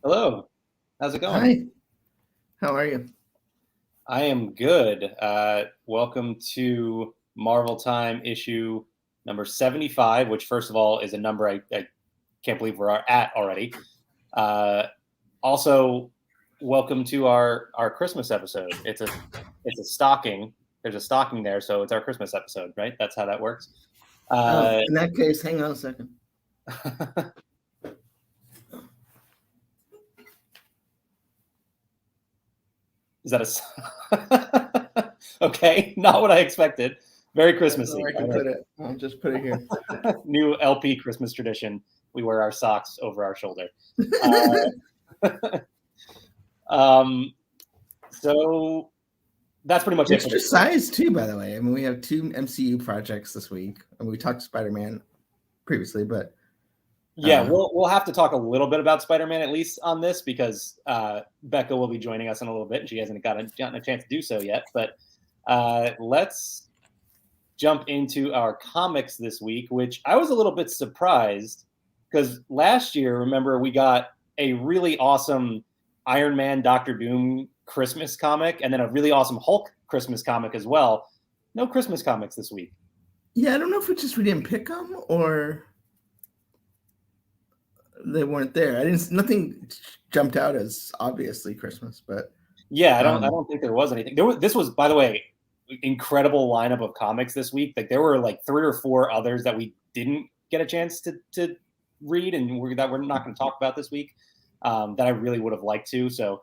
Hello. How's it going? Hi, how are you? I am good. Welcome to Marvel Time issue number 75, which, first of all, is a number I can't believe we're at already. Uh, also, welcome to our Christmas episode. It's a stocking. There's a stocking there, so it's our Christmas episode, right? That's how that works. In that case, hang on a second. Is that a okay? Not what I expected. Very Christmassy. I can put it. I'll just put it here. New LP Christmas tradition. We wear our socks over our shoulder. So that's pretty much it. Extra size too, by the way. I mean, we have 2 MCU projects this week, and we talked SpiderMan previously, but yeah, we'll have to talk a little bit about SpiderMan at least on this because Bekah will be joining us in a little bit, and she hasn't gotten a chance to do so yet. But let's jump into our comics this week, which I was a little bit surprised because last year, remember, we got a really awesome Iron Man, Doctor Doom Christmas comic, and then a really awesome Hulk Christmas comic as well. No Christmas comics this week. Yeah, I don't know if it's just we didn't pick them or they weren't there. Nothing jumped out as obviously Christmas, but yeah, I don't think there was anything. This was, by the way, incredible lineup of comics this week. Like there were like 3 or 4 others that we didn't get a chance to read and that we're not going to talk about this week that I really would have liked to. So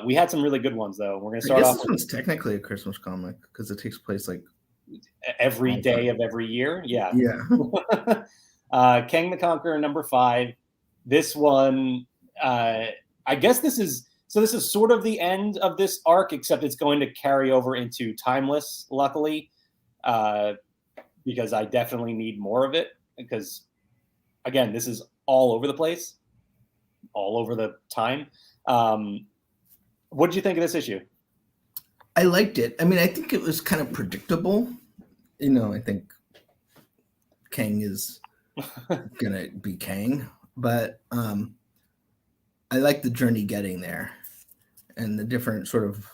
we had some really good ones though. We're going to start off. This one's technically a Christmas comic because it takes place like every day of every year. Yeah. Kang the Conqueror number 5. This one, I guess this is sort of the end of this arc, except it's going to carry over into Timeless, luckily, because I definitely need more of it. Because, again, this is all over the place, all over the time. What did you think of this issue? I liked it. I mean, I think it was kind of predictable. You know, I think Kang is gonna be Kang, but I like the journey getting there, and the different sort of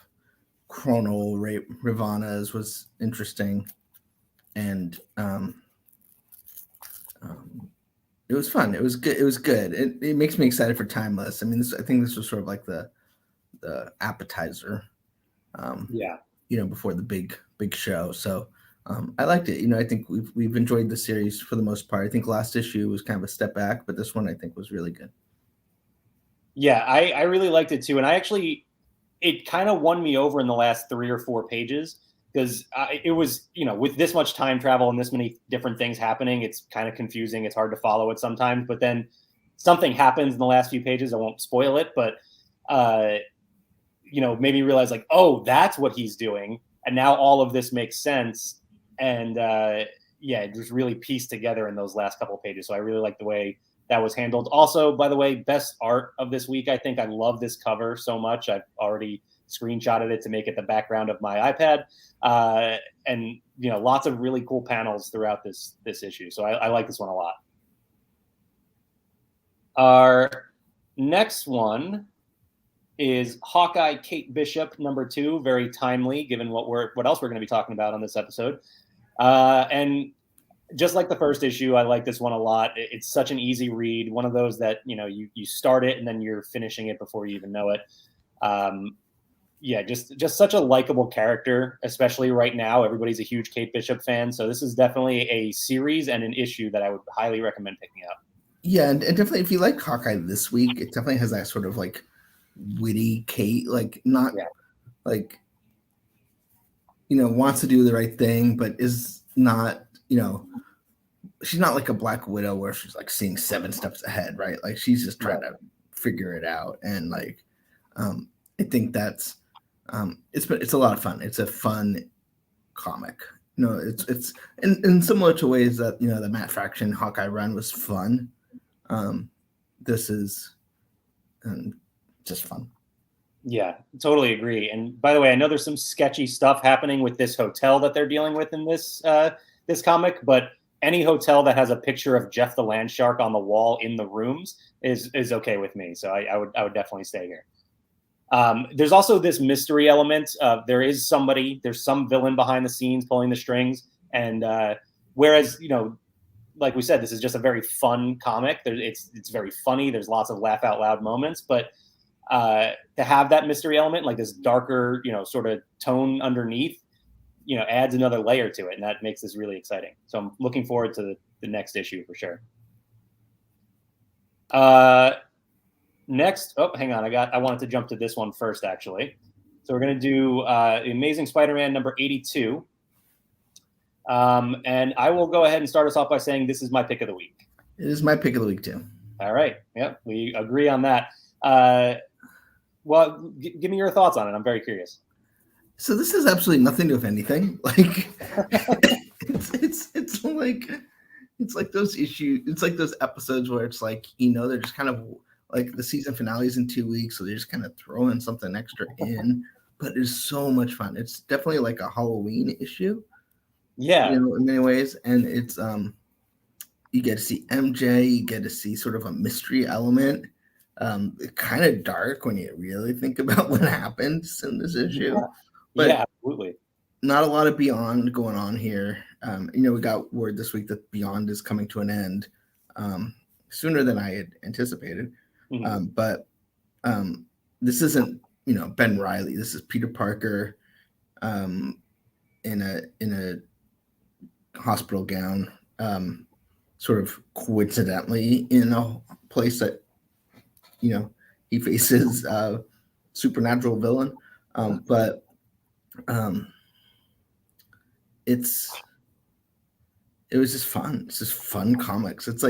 chrono Rivanas was interesting, and it was fun. It was good. It was good. It makes me excited for Timeless. I mean, I think this was sort of like the appetizer. Yeah. You know, before the big show. So I liked it. You know, I think we've enjoyed the series for the most part. I think last issue was kind of a step back, but this one I think was really good. Yeah, I really liked it too, and it kind of won me over in the last 3 or 4 pages because it was, you know, with this much time travel and this many different things happening, it's kind of confusing. It's hard to follow it sometimes, but then something happens in the last few pages. I won't spoil it, but you know, made me realize like, oh, that's what he's doing, and now all of this makes sense. And yeah, it was really pieced together in those last couple of pages. So I really like the way that was handled. Also, by the way, best art of this week, I think. I love this cover so much. I've already screenshotted it to make it the background of my iPad. And, you know, lots of really cool panels throughout this issue. So I like this one a lot. Our next one is Hawkeye Kate Bishop number 2. Very timely, given what else we're going to be talking about on this episode. And just like the first issue, I like this one a lot. It's such an easy read. One of those that, you know, you start it and then you're finishing it before you even know it. Yeah, just such a likable character, especially right now. Everybody's a huge Kate Bishop fan. So this is definitely a series and an issue that I would highly recommend picking up. Yeah, and definitely if you like Hawkeye this week, it definitely has that sort of like witty Kate, like not like, you know, wants to do the right thing, but is not, you know, she's not like a Black Widow where she's like seeing 7 steps ahead, right? Like she's just trying to figure it out. And like, I think that's, it's a lot of fun. It's a fun comic. You know, it's in similar to ways that, you know, the Matt Fraction Hawkeye run was fun. This is just fun. Yeah, totally agree. And by the way, I know there's some sketchy stuff happening with this hotel that they're dealing with in this this comic, but any hotel that has a picture of Jeff the Land Shark on the wall in the rooms is okay with me. So I would definitely stay here. There's also this mystery element. There's some villain behind the scenes pulling the strings. And whereas, like we said, this is just a very fun comic. It's very funny. There's lots of laugh out loud moments, but to have that mystery element, like this darker, sort of tone underneath, adds another layer to it. And that makes this really exciting. So I'm looking forward to the next issue for sure. Next, hang on. I wanted to jump to this one first, actually. So we're going to do Amazing Spider-Man number 82. And I will go ahead and start us off by saying this is my pick of the week. It is my pick of the week, too. All right. Yep. We agree on that. Well, give me your thoughts on it. I'm very curious. So this has absolutely nothing to do with anything. Like it's like those issues. It's like those episodes where it's like, they're just kind of like the season finale is in 2 weeks. So they're just kind of throwing something extra in, but it's so much fun. It's definitely like a Halloween issue. Yeah. In many ways. And it's, you get to see MJ, you get to see sort of a mystery element. Kind of dark when you really think about what happens in this issue. Yeah. But yeah, absolutely. Not a lot of Beyond going on here. We got word this week that Beyond is coming to an end sooner than I had anticipated. Mm-hmm. But this isn't, Ben Reilly. This is Peter Parker in a hospital gown, sort of coincidentally in a place that, he faces a supernatural villain. But it was just fun. It's just fun comics. It's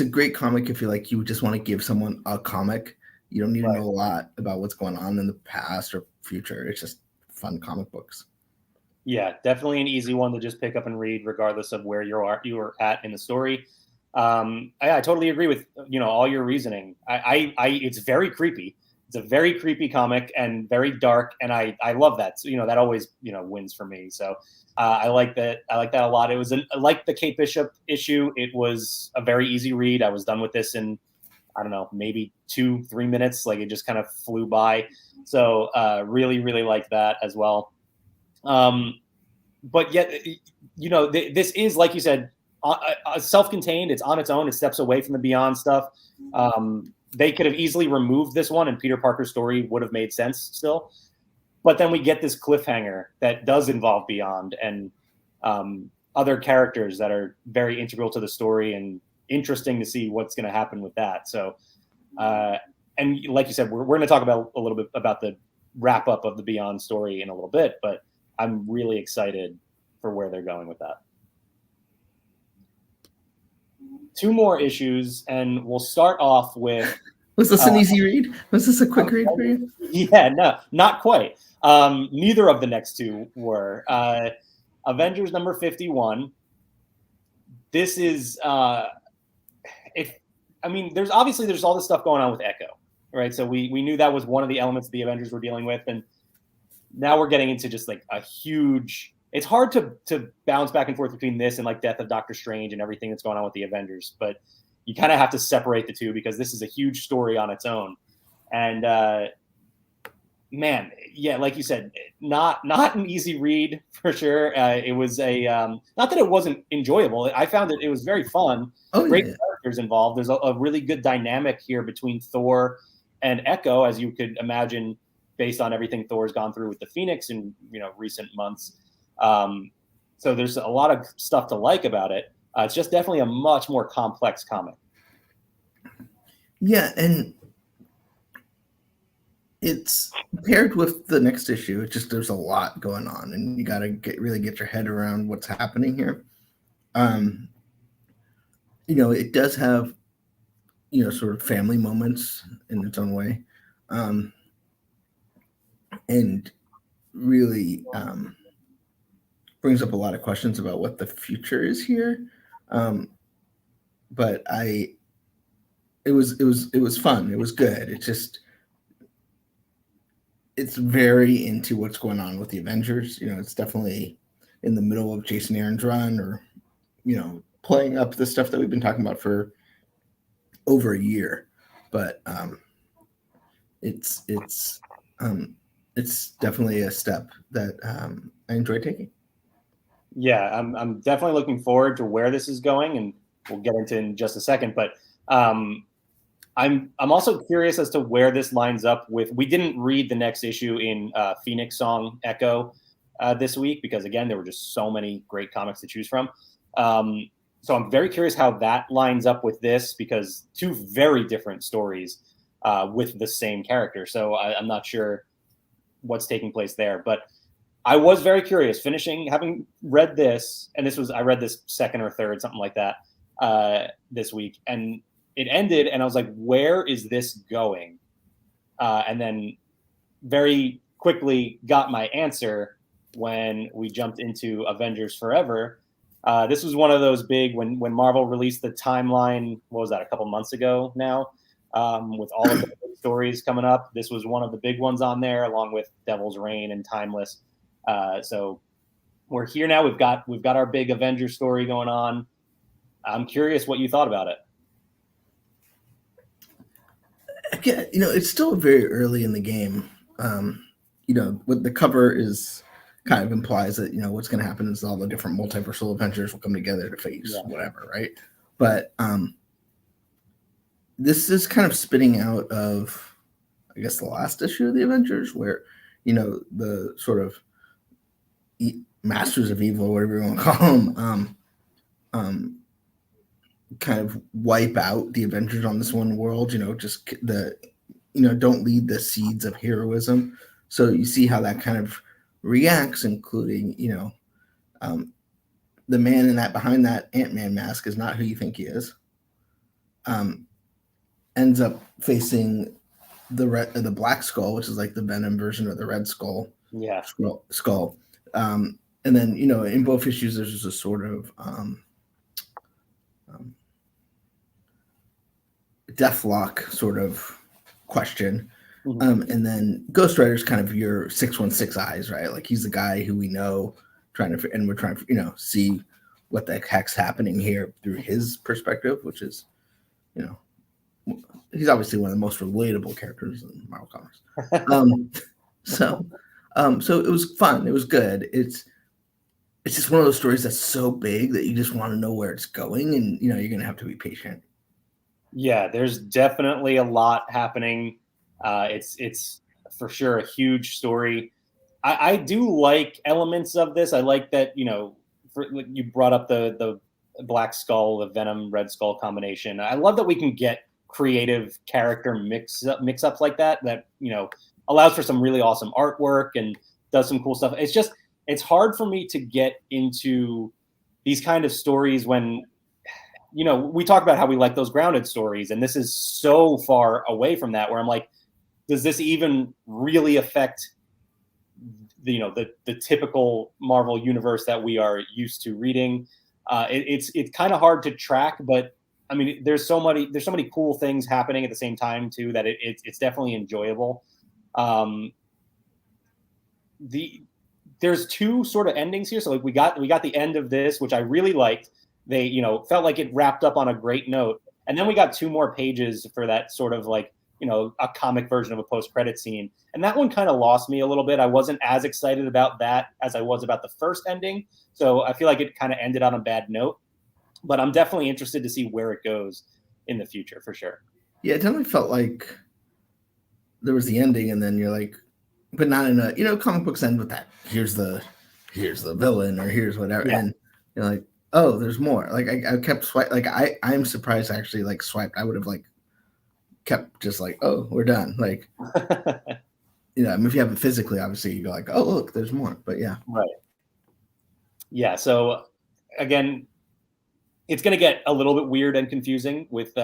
a great comic if you just want to give someone a comic. You don't need to know a lot about what's going on in the past or future. It's just fun comic books. Yeah, definitely an easy one to just pick up and read, regardless of where you are at in the story. I totally agree with all your reasoning. It's very creepy. It's a very creepy comic and very dark, and I love that. So, that always wins for me. So I like that. I like that a lot. It was like the Kate Bishop issue. It was a very easy read. I was done with this in, I don't know, maybe 2-3 minutes. Like it just kind of flew by. So really, really like that as well. But yet, this is, like you said, self-contained. It's on its own. It steps away from the Beyond stuff. They could have easily removed this one and Peter Parker's story would have made sense still. But then we get this cliffhanger that does involve Beyond and other characters that are very integral to the story and interesting to see what's going to happen with that. So, and like you said, we're going to talk about a little bit about the wrap up of the Beyond story in a little bit, but I'm really excited for where they're going with that. 2 more issues, and we'll start off with... Was this an easy read? Was this a quick read for you? Yeah, no, not quite. Neither of the next 2 were. Avengers number 51. This is... there's all this stuff going on with Echo, right? So we knew that was one of the elements the Avengers were dealing with, and now we're getting into just like a huge... It's hard to bounce back and forth between this and like Death of Doctor Strange and everything that's going on with the Avengers, but you kind of have to separate the 2 because this is a huge story on its own. And man, yeah, like you said, not an easy read for sure. It was not that it wasn't enjoyable. I found it was very fun. Great characters involved. There's a really good dynamic here between Thor and Echo, as you could imagine, based on everything Thor's gone through with the Phoenix in recent months. So there's a lot of stuff to like about it. It's just definitely a much more complex comic. Yeah, and it's paired with the next issue. It's just there's a lot going on, and you got to really get your head around what's happening here. It does have sort of family moments in its own way, and really brings up a lot of questions about what the future is here. But it was fun. It was good. It's very into what's going on with the Avengers. It's definitely in the middle of Jason Aaron's run or playing up the stuff that we've been talking about for over a year. But it's definitely a step that I enjoy taking. Yeah, I'm definitely looking forward to where this is going, and we'll get into in just a second. But I'm also curious as to where this lines up with. We didn't read the next issue in Phoenix Song Echo this week because, again, there were just so many great comics to choose from. So I'm very curious how that lines up with this, because two very different stories with the same character. So I'm not sure what's taking place there. But I was very curious, having read this, and I read this second or third, something like that, this week. And it ended, and I was like, where is this going? And then very quickly got my answer when we jumped into Avengers Forever. This was one of those big, when Marvel released the timeline, what was that, a couple months ago now, with all of the stories coming up. This was one of the big ones on there, along with Devil's Reign and Timeless. So we're here now. We've got our big Avengers story going on. I'm curious what you thought about it. Again, it's still very early in the game. What the cover is kind of implies that, what's going to happen is all the different multiversal Avengers will come together to face whatever, right? But this is kind of spinning out of, I guess, the last issue of the Avengers, where, the sort of Masters of Evil, whatever you want to call them, kind of wipe out the Avengers on this one world, just don't lead the seeds of heroism. So you see how that kind of reacts, including, the man behind that Ant-Man mask is not who you think he is. Ends up facing the Black Skull, which is like the Venom version of the Red Skull. Yeah. Skull. And then, in both issues, there's just a sort of Deathlock sort of question. Mm-hmm. And then Ghost Rider's kind of your 616 eyes, right? Like, he's the guy who we know, and we're trying to, see what the heck's happening here through his perspective, which is, he's obviously one of the most relatable characters in Marvel Comics. So it was fun. It was good. It's just one of those stories that's so big that you just want to know where it's going, and you're going to have to be patient. Yeah, there's definitely a lot happening. It's for sure a huge story. I do like elements of this. I like that, you brought up the Black Skull, the Venom Red Skull combination. I love that we can get creative character mix-ups like that allows for some really awesome artwork and does some cool stuff. It's hard for me to get into these kind of stories when, we talk about how we like those grounded stories, and this is so far away from that, where I'm like, does this even really affect the typical Marvel universe that we are used to reading? It's kind of hard to track, but I mean, there's so many cool things happening at the same time too, that it's definitely enjoyable. There's two sort of endings here. So like we got the end of this, which I really liked. They, felt like it wrapped up on a great note. And then we got two more pages for that sort of like, a comic version of a post-credit scene. And that one kind of lost me a little bit. I wasn't as excited about that as I was about the first ending. So I feel like it kind of ended on a bad note. But I'm definitely interested to see where it goes in the future, for sure. Yeah, it definitely felt like there was the ending, and then you're like, but not in a, comic books end with that. Here's the villain, or here's whatever. Yeah. And you're like, oh, there's more. Like I kept swipe. Like I'm surprised I actually like swiped. I would have like kept just like, oh, we're done. Like, I mean, if you have it physically, obviously you go like, oh, look, there's more. But yeah. Right. Yeah. So again, it's going to get a little bit weird and confusing with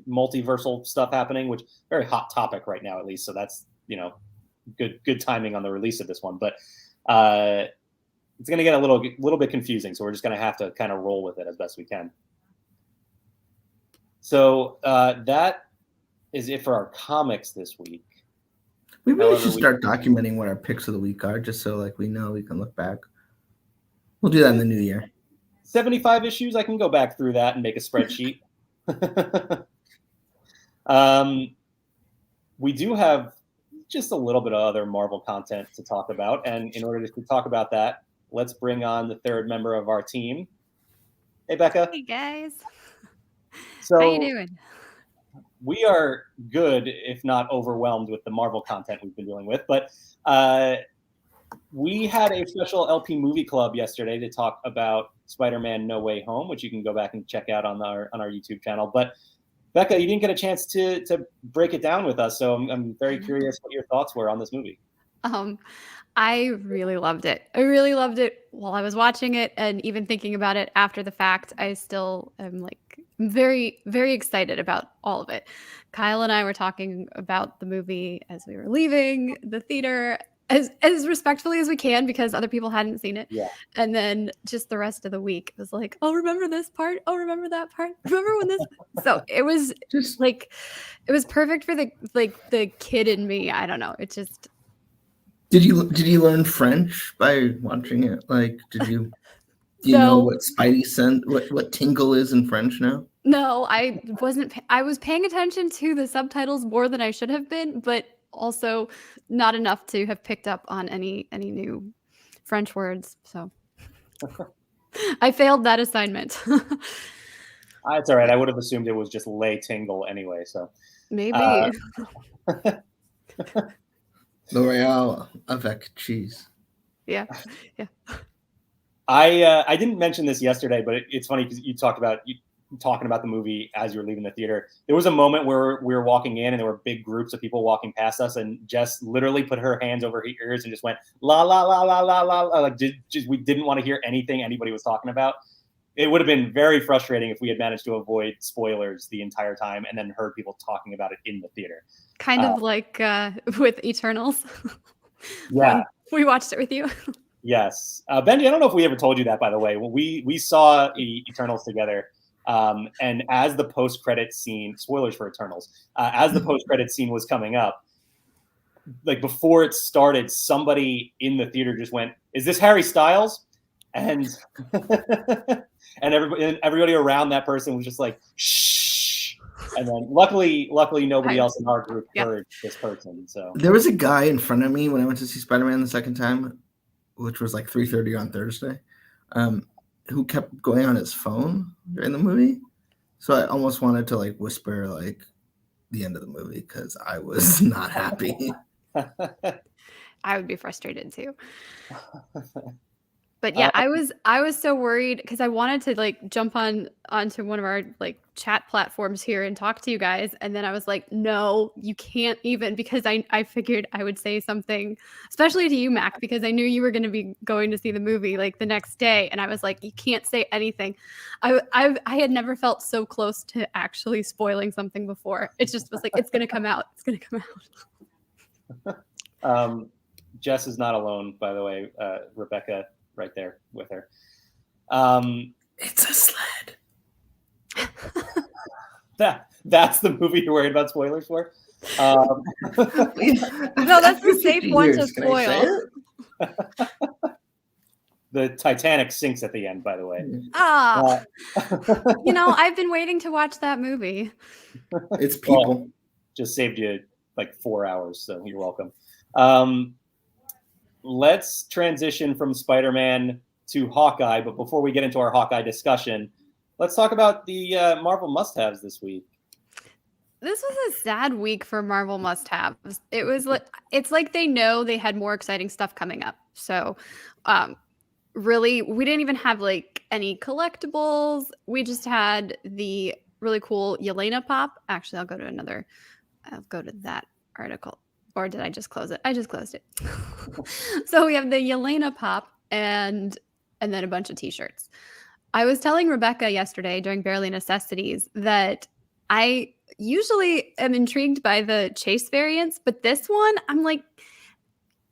multiversal stuff happening, which is a very hot topic right now, at least. So that's, good timing on the release of this one. But it's going to get a little bit confusing. So we're just going to have to kind of roll with it as best we can. So that is it for our comics this week. We really should start documenting what our picks of the week are, just so like we know we can look back. We'll do that in the new year. 75 issues. I can go back through that and make a spreadsheet. We do have just a little bit of other Marvel content to talk about. And in order to talk about that, let's bring on the third member of our team. Hey, Bekah. Hey, guys. So, how you doing? We are good, if not overwhelmed, with the Marvel content we've been dealing with. But we had a special LP movie club yesterday to talk about Spider-Man No Way Home, which you can go back and check out on our YouTube channel. But Bekah, you didn't get a chance to break it down with us, so I'm very curious what your thoughts were on this movie. I really loved it. I really loved it while I was watching it, and even thinking about it after the fact. I still am like very, very excited about all of it. Kyle and I were talking about the movie as we were leaving the theater, as respectfully as we can, because other people hadn't seen it. Yeah. And then just the rest of the week was like, oh, remember this part? Oh, remember that part? Remember when this? So it was just like, it was perfect for the kid in me. I don't know. It just. Did you learn French by watching it? Like, do you know what Spidey sent? What tingle is in French now? No, I wasn't. I was paying attention to the subtitles more than I should have been, but also not enough to have picked up on any new French words. So I failed that assignment. It's all right. I would have assumed it was just lay tingle anyway. So maybe. L'Oreal avec cheese. Yeah. I didn't mention this yesterday, but it's funny because you talked about talking about the movie as you were leaving the theater. There was a moment where we were walking in and there were big groups of people walking past us, and Jess literally put her hands over her ears and just went la la la la la la, like just we didn't want to hear anything anybody was talking about. It would have been very frustrating if we had managed to avoid spoilers the entire time and then heard people talking about it in the theater. Kind of like with Eternals. Yeah. We watched it with you. Yes. Benji, I don't know if we ever told you that, by the way. We saw Eternals together. And as the post-credit scene, spoilers for Eternals, as the post-credit scene was coming up, like before it started, somebody in the theater just went, "Is this Harry Styles?" And and everybody around that person was just like, "Shh." And then luckily nobody else in our group heard this person. So there was a guy in front of me when I went to see Spider-Man the second time, which was like 3:30 on Thursday, who kept going on his phone during the movie. So I almost wanted to like whisper like the end of the movie because I was not happy. I would be frustrated too. But yeah, I was so worried because I wanted to like jump onto one of our like chat platforms here and talk to you guys. And then I was like, no, you can't even, because I figured I would say something, especially to you, Mack, because I knew you were going to be going to see the movie like the next day. And I was like, you can't say anything. I had never felt so close to actually spoiling something before. It just was like, it's going to come out. It's going to come out. Jess is not alone, by the way. Rebecca right there with her. It's a sled. That's the movie you're worried about spoilers for? No, that's the safe one to spoil. The Titanic sinks at the end, by the way. I've been waiting to watch that movie. It's people. Well, just saved you like 4 hours, so you're welcome. Let's transition from Spider-Man to Hawkeye, but before we get into our Hawkeye discussion, let's talk about the Marvel must-haves this week. This was a sad week for Marvel must-haves. It's like they know they had more exciting stuff coming up. So, really, we didn't even have like any collectibles. We just had the really cool Yelena pop. Actually, I'll go to that article. Or did I just close it? I just closed it. So we have the Yelena pop and then a bunch of t-shirts. I was telling Rebecca yesterday during Barely Necessities that I usually am intrigued by the Chase variants, but this one, I'm like,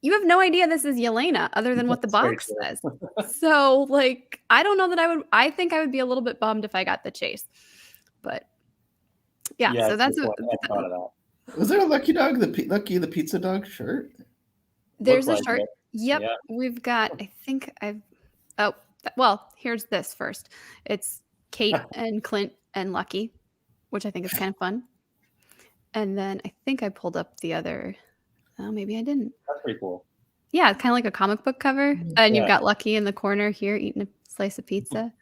you have no idea this is Yelena other than what the box says. So like, I don't know that I think I would be a little bit bummed if I got the Chase. But yeah so that's I thought of that. Was there a Lucky Dog, Lucky the Pizza Dog shirt? There's a shirt. Yep. We've got, Well, here's this first. It's Kate and Clint and Lucky, which I think is kind of fun. And then I think I pulled up the other. Oh, maybe I didn't. That's pretty cool. Yeah, it's kind of like a comic book cover. And you've Yeah. got Lucky in the corner here eating a slice of pizza.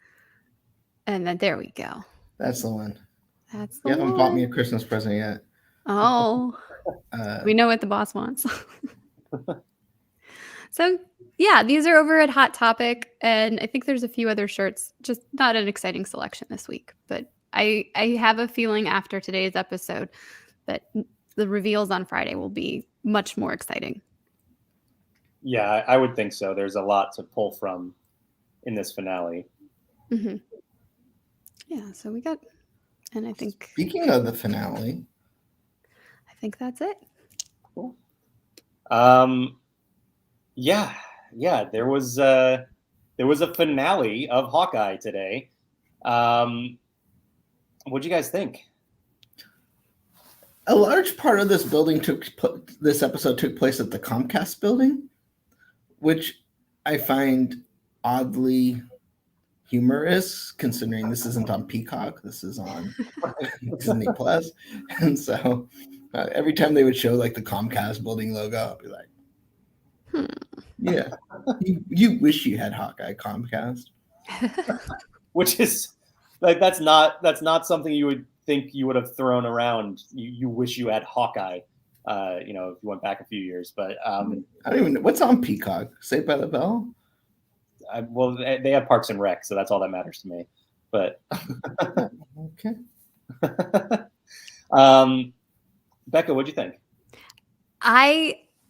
And then there we go. That's the one. That's the You haven't one. bought me a Christmas present yet. Oh, we know what the boss wants. So yeah, these are over at Hot Topic, and I think there's a few other shirts, just not an exciting selection this week. But I have a feeling after today's episode that the reveals on Friday will be much more exciting. Yeah, I would think so. There's a lot to pull from in this finale. Mm-hmm. Yeah, so we got, and I think. Speaking of the finale, I think that's it. Cool. Yeah, there was a finale of Hawkeye today. What'd you guys think? a large part of this episode took place at the Comcast building, which I find oddly humorous, considering this isn't on Peacock, this is on Disney Plus, and so every time they would show like the Comcast building logo, I'd be like, yeah, you wish you had Hawkeye Comcast. Which is like that's not something you would think you would have thrown around. You wish you had Hawkeye, if you went back a few years. But I don't even know what's on Peacock. Saved by the Bell. Well, they have Parks and Rec, so that's all that matters to me. But okay. Bekah, what'd you think?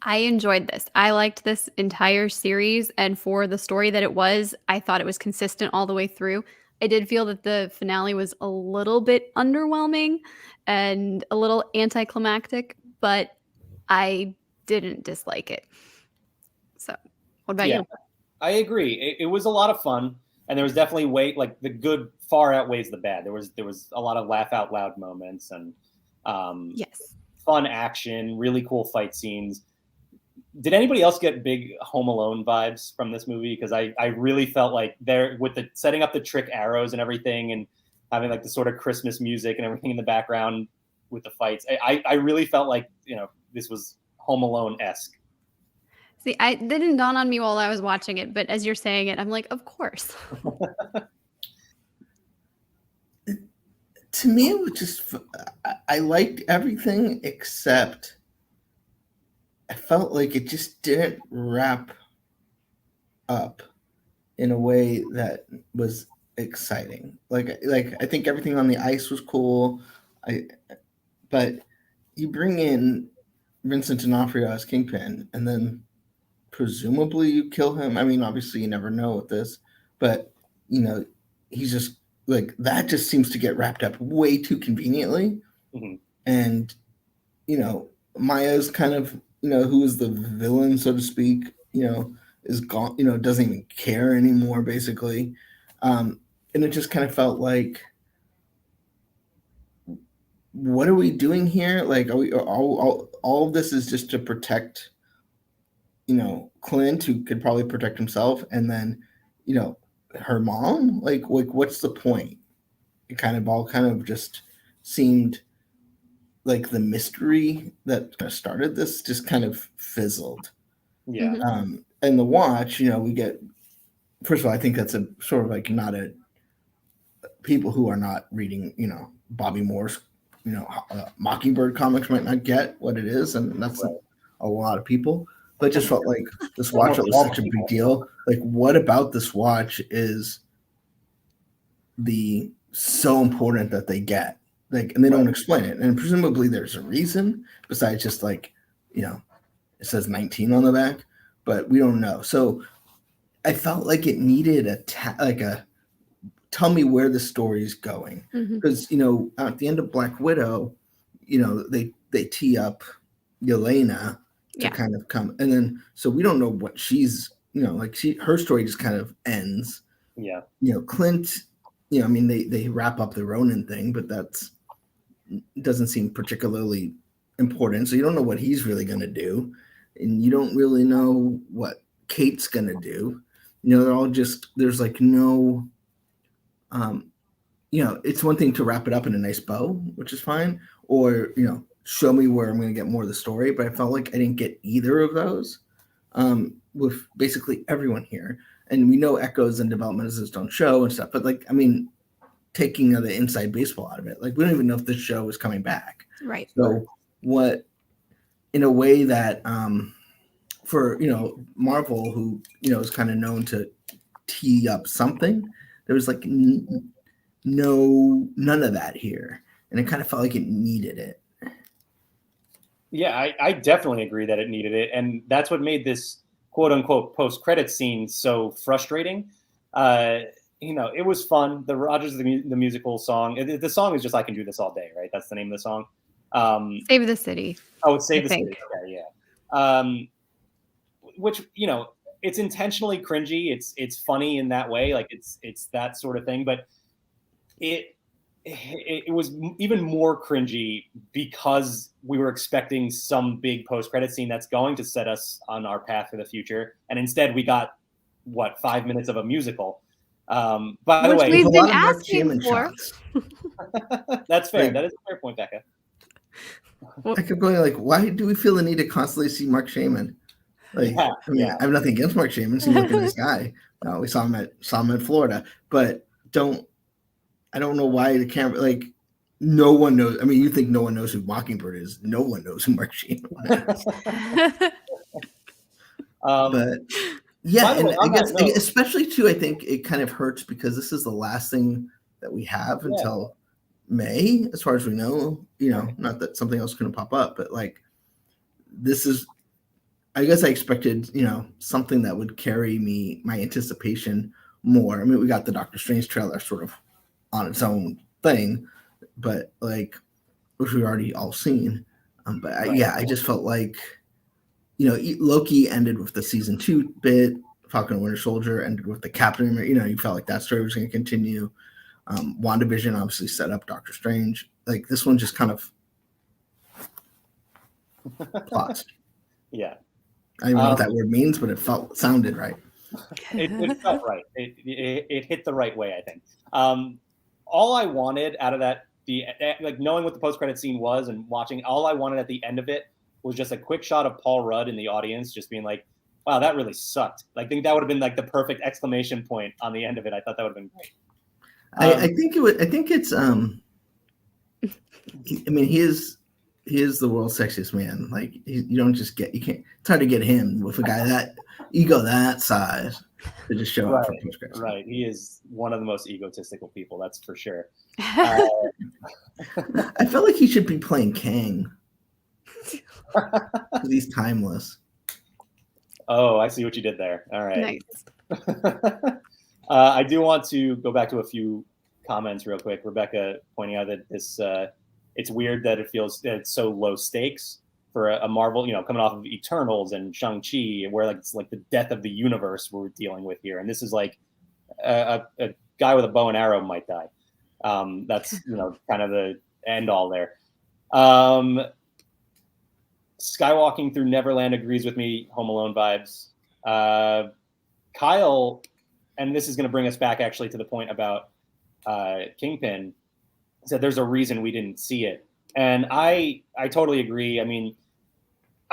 I enjoyed this. I liked this entire series, and for the story that it was, I thought it was consistent all the way through. I did feel that the finale was a little bit underwhelming and a little anticlimactic, but I didn't dislike it. So, what about you? I agree. It was a lot of fun, and there was definitely the good far outweighs the bad. There was a lot of laugh out loud moments and yes, fun action, really cool fight scenes. Did anybody else get big Home Alone vibes from this movie? Because I really felt like they're with the setting up the trick arrows and everything, and having like the sort of Christmas music and everything in the background with the fights. I really felt like this was Home Alone-esque. See, it didn't dawn on me while I was watching it, but as you're saying it, I'm like, of course. To me, it was just I liked everything except I felt like it just didn't wrap up in a way that was exciting. Like I think everything on the ice was cool. But you bring in Vincent D'Onofrio as Kingpin, and then presumably you kill him. I mean, obviously you never know with this, but he's just like that. Just seems to get wrapped up way too conveniently, and Maya's kind of who is the villain, so to speak, is gone, doesn't even care anymore, basically. And it just kind of felt like, what are we doing here? Like, are we all of this is just to protect, Clint, who could probably protect himself, and then, her mom? Like what's the point? It kind of just seemed like the mystery that started this just kind of fizzled. Yeah. And the watch, we get, first of all, I think that's a sort of like not a people who are not reading, Bobby Moore's, Mockingbird comics might not get what it is. And that's a lot of people, but it just felt like this watch was such a big deal. Like, what about this watch is so important that they get? Like, and they don't explain it. And presumably there's a reason besides just like, it says 19 on the back, but we don't know. So I felt like it needed a tell me where the story's going. Because, at the end of Black Widow, they tee up Yelena to kind of come. And then, so we don't know what she's, her story just kind of ends. Yeah. Clint, they wrap up the Ronin thing, but doesn't seem particularly important. So you don't know what he's really going to do. And you don't really know what Kate's going to do. they're all just, there's like no, it's one thing to wrap it up in a nice bow, which is fine, or show me where I'm going to get more of the story, but I felt like I didn't get either of those with basically everyone here. And we know Echoes and development is its own show and stuff, but taking the inside baseball out of it, we don't even know if this show is coming back. Right. So what, in a way that for Marvel, who is kind of known to tee up something, there was none of that here, and it kind of felt like it needed it. Yeah, I definitely agree that it needed it, and that's what made this quote unquote post credit scene so frustrating. It was fun. The Rogers the musical song. The song is just "I Can Do This All Day," right? That's the name of the song. Save the City. Oh, it's Save the City. Okay, yeah. Which it's intentionally cringy. It's funny in that way, it's that sort of thing. But it was even more cringy because we were expecting some big post-credit scene that's going to set us on our path for the future, and instead we got 5 minutes of a musical. By the way, we've been asking for. That's fair. That is a fair point, Bekah. I kept going why do we feel the need to constantly see Mark Shaman? I have nothing against Mark Shaman. Seems like a nice guy. We saw him at Florida, but I don't know why the camera, no one knows. I mean, you think no one knows who Mockingbird is. No one knows who Mark Shaman is. But yeah, and I guess, especially too, I think it kind of hurts because this is the last thing that we have until May, as far as we know. Not that something else couldn't pop up, but this is, I guess I expected, something that would carry my anticipation more. I mean, we got the Doctor Strange trailer sort of on its own thing, but which we've already all seen. But I just felt Loki ended with the season 2 bit, Falcon and Winter Soldier ended with the Captain. You felt like that story was going to continue. WandaVision obviously set up Doctor Strange. This one just kind of plots. Yeah. I don't even know what that word means, but it sounded right. It felt right. It hit the right way, I think. All I wanted out of that, knowing what the post-credit scene was and watching, all I wanted at the end of it was just a quick shot of Paul Rudd in the audience, just being like, "Wow, that really sucked." I think that would have been the perfect exclamation point on the end of it. I thought that would have been great. I think it would. I think it's. I mean, he is the world's sexiest man. You don't just get. You can't. It's hard to get him with a guy that ego that size to just show up for post-credit. Right. He is one of the most egotistical people. That's for sure. I felt like he should be playing Kang. He's timeless. Oh, I see what you did there. All right. Nice. I do want to go back to a few comments real quick. Rebecca pointing out that this it's weird that it feels that it's so low stakes for a Marvel, coming off of Eternals and Shang-Chi, where it's the death of the universe we're dealing with here. And this is a guy with a bow and arrow might die. That's, kind of the end all there. Skywalking through Neverland agrees with me. Home Alone vibes. Kyle, and this is going to bring us back actually to the point about Kingpin, said there's a reason we didn't see it. And I totally agree. I mean,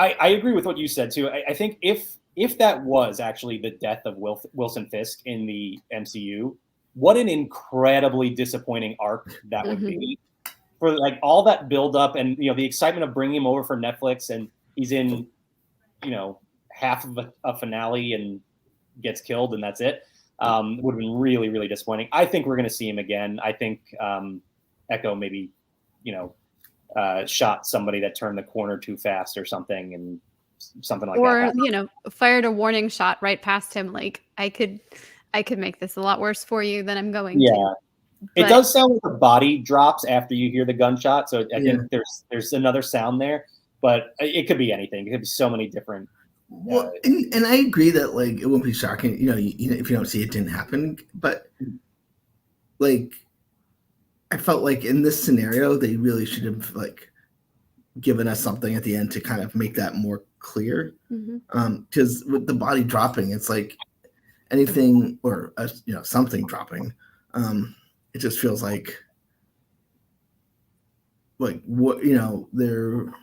I agree with what you said too. I think if that was actually the death of Wilson Fisk in the MCU, what an incredibly disappointing arc that would be for all that build up and the excitement of bringing him over for Netflix, and he's in half of a finale and gets killed and that's it. Would have been really, really disappointing. I think we're going to see him again. I think Echo maybe shot somebody that turned the corner too fast or something, and something like that. Or fired a warning shot right past him. I could make this a lot worse for you than I'm going to. It does sound like the body drops after you hear the gunshot, so I think there's another sound there, but it could be anything. It could be so many different. Well, and I agree that it wouldn't be shocking, if you don't see it didn't happen, but I felt like in this scenario they really should have given us something at the end to kind of make that more clear. Because with the body dropping, it's anything or something dropping. It just feels like what there.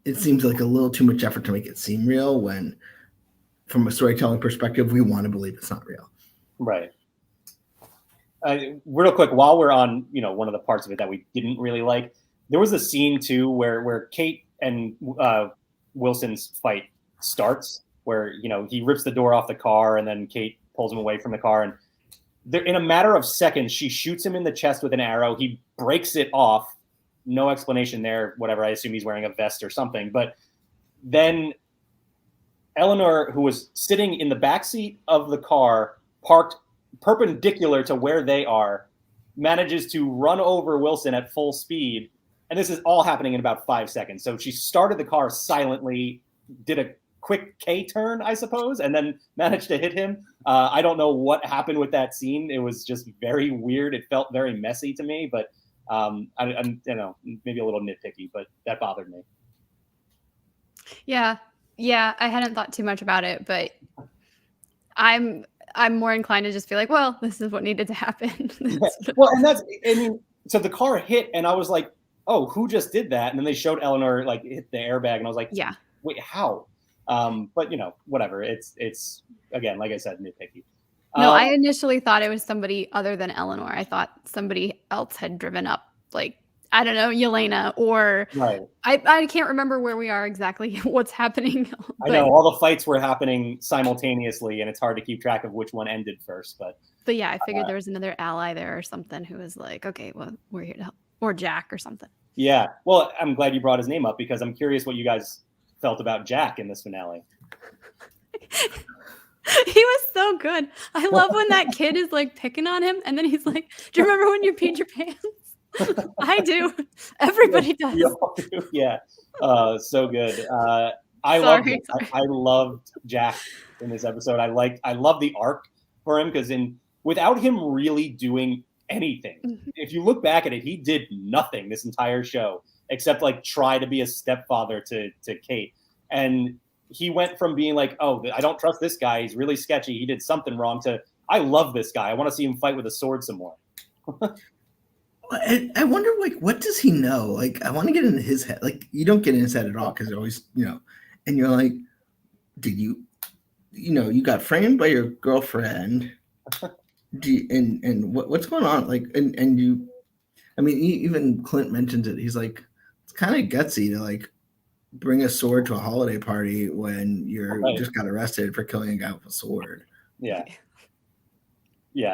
It seems like a little too much effort to make it seem real when, from a storytelling perspective, we want to believe it's not real. Right. Real quick, while we're on, one of the parts of it that we didn't really like, there was a scene too where Kate and Wilson's fight starts, where he rips the door off the car and then Kate pulls him away from the car, and in a matter of seconds she shoots him in the chest with an arrow. He breaks it off. No explanation there. Whatever. I assume he's wearing a vest or something. But then Eleanor, who was sitting in the backseat of the car, parked perpendicular to where they are, manages to run over Wilson at full speed. And this is all happening in about 5 seconds. So she started the car silently, did a quick K-turn, I suppose, and then managed to hit him. I don't know what happened with that scene. It was just very weird. It felt very messy to me, but I'm maybe a little nitpicky, but that bothered me. Yeah, I hadn't thought too much about it, but I'm more inclined to just be like, well, this is what needed to happen. Well, and so the car hit, and I was like, oh, who just did that? And then they showed Eleanor hit the airbag, and I was like, yeah, wait, how? But whatever. It's again, like I said, nitpicky. No, I initially thought it was somebody other than Eleanor. I thought somebody else had driven up, I don't know, Yelena, or right. I can't remember where we are exactly, what's happening. I know all the fights were happening simultaneously, and it's hard to keep track of which one ended first. But yeah, I figured there was another ally there or something who was like, okay, well, we're here to help, or Jack or something. Yeah, well, I'm glad you brought his name up because I'm curious what you guys felt about Jack in this finale. He was so good. I love when that kid is picking on him, and then he's like, do you remember when you peed your pants? I do. Everybody does. Yeah. So good. I loved Jack in this episode. I love the arc for him because without him really doing anything, if you look back at it, he did nothing this entire show except try to be a stepfather to Kate. And he went from being like, oh, I don't trust this guy, he's really sketchy, he did something wrong, to I love this guy, I want to see him fight with a sword some more. I wonder, what does he know? I want to get into his head. You don't get in his head at all because always, and you're like, did you got framed by your girlfriend? And what's going on? Even Clint mentions it. He's like, it's kind of gutsy to bring a sword to a holiday party when you're just got arrested for killing a guy with a sword. Yeah. Yeah,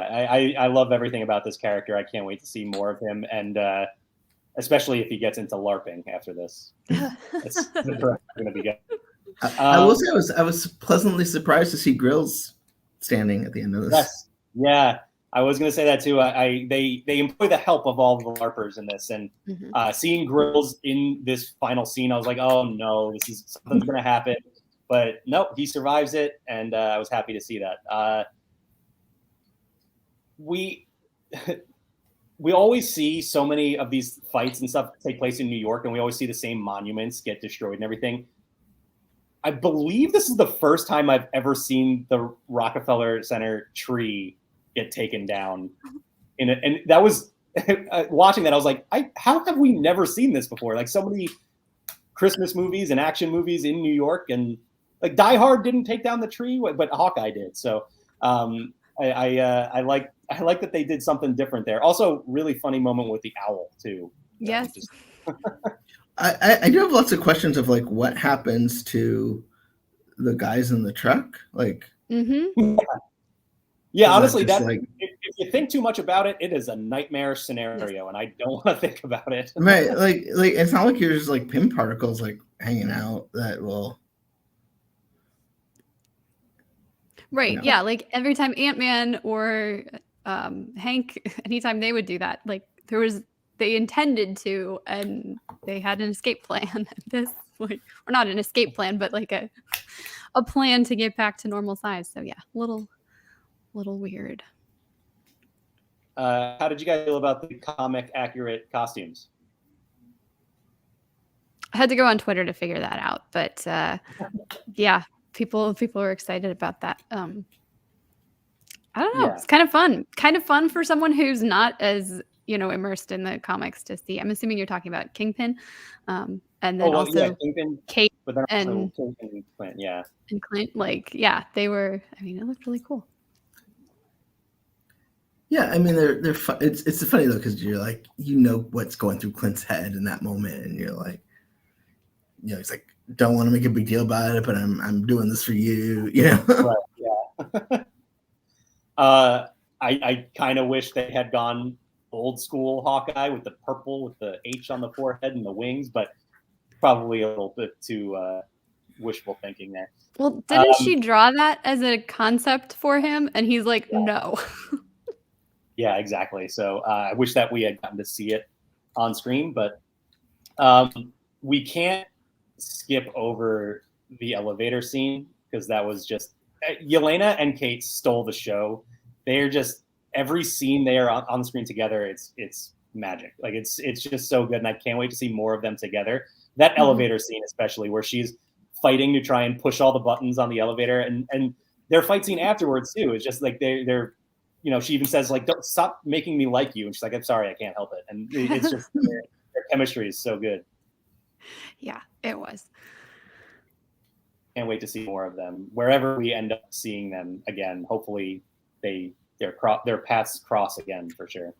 I love everything about this character. I can't wait to see more of him, and especially if he gets into LARPing after this. It's going to be good. I will say I was pleasantly surprised to see Grills standing at the end of this. Yes. Yeah, I was going to say that too. They employ the help of all the LARPers in this, and seeing Grills in this final scene, I was like, oh no, something's going to happen. But nope, he survives it, and I was happy to see that. We always see so many of these fights and stuff take place in New York, and we always see the same monuments get destroyed and everything. I believe this is the first time I've ever seen the Rockefeller Center tree get taken down. And that was watching that, I was like, how have we never seen this before? So many Christmas movies and action movies in New York, and Die Hard didn't take down the tree, but Hawkeye did. So I like that they did something different there. Also, really funny moment with the owl too. Yes. I do have lots of questions of what happens to the guys in the truck. Yeah, honestly, if you think too much about it, it is a nightmare scenario, and I don't want to think about it. Right, it's not like you're just pin particles hanging out that will. Right. Yeah. Every time Ant-Man or Hank, anytime they would do that, they intended to, and they had an escape plan. Or not an escape plan, but a plan to get back to normal size. So yeah, little weird. How did you guys feel about the comic accurate costumes? I had to go on Twitter to figure that out, but yeah, people are excited about that. I don't know. Yeah. It's kind of fun. Kind of fun for someone who's not as, immersed in the comics to see. I'm assuming you're talking about Kingpin. And then also Kingpin, Kate but then and also Kingpin and Clint, yeah. And Clint, they were, it looked really cool. Yeah, I mean they're fun. It's funny though because you're like what's going through Clint's head in that moment, and you're like, he's like, don't want to make a big deal about it, but I'm doing this for you, Right. Yeah. I kind of wish they had gone old school Hawkeye with the purple with the H on the forehead and the wings, but probably a little bit too wishful thinking there. Well, didn't she draw that as a concept for him? And he's like, no. Yeah, exactly. So I wish that we had gotten to see it on screen, but we can't skip over the elevator scene because that was just Yelena and Kate stole the show. They're just every scene they are on the screen together. It's magic. Like it's just so good, and I can't wait to see more of them together. That elevator scene, especially where she's fighting to try and push all the buttons on the elevator, and their fight scene afterwards too is just like they're she even says like, don't stop making me like you, and she's like, I'm sorry, I can't help it, and it's just their chemistry is so good. Yeah, it was. Can't wait to see more of them wherever we end up seeing them again. Hopefully their paths cross again for sure.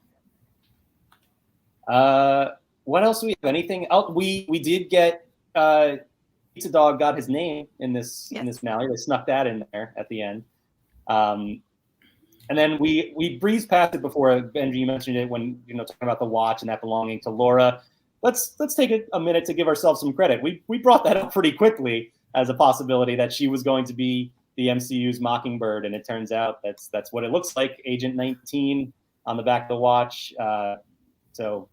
What else do we have? Anything else? We did get Pizza Dog got his name in this finale. They snuck that in there at the end. And then we breezed past it before. Benji, you mentioned it when talking about the watch and that belonging to Laura. Let's take a minute to give ourselves some credit. We brought that up pretty quickly as a possibility that she was going to be the MCU's Mockingbird, and it turns out that's what it looks like. Agent 19 on the back of the watch. So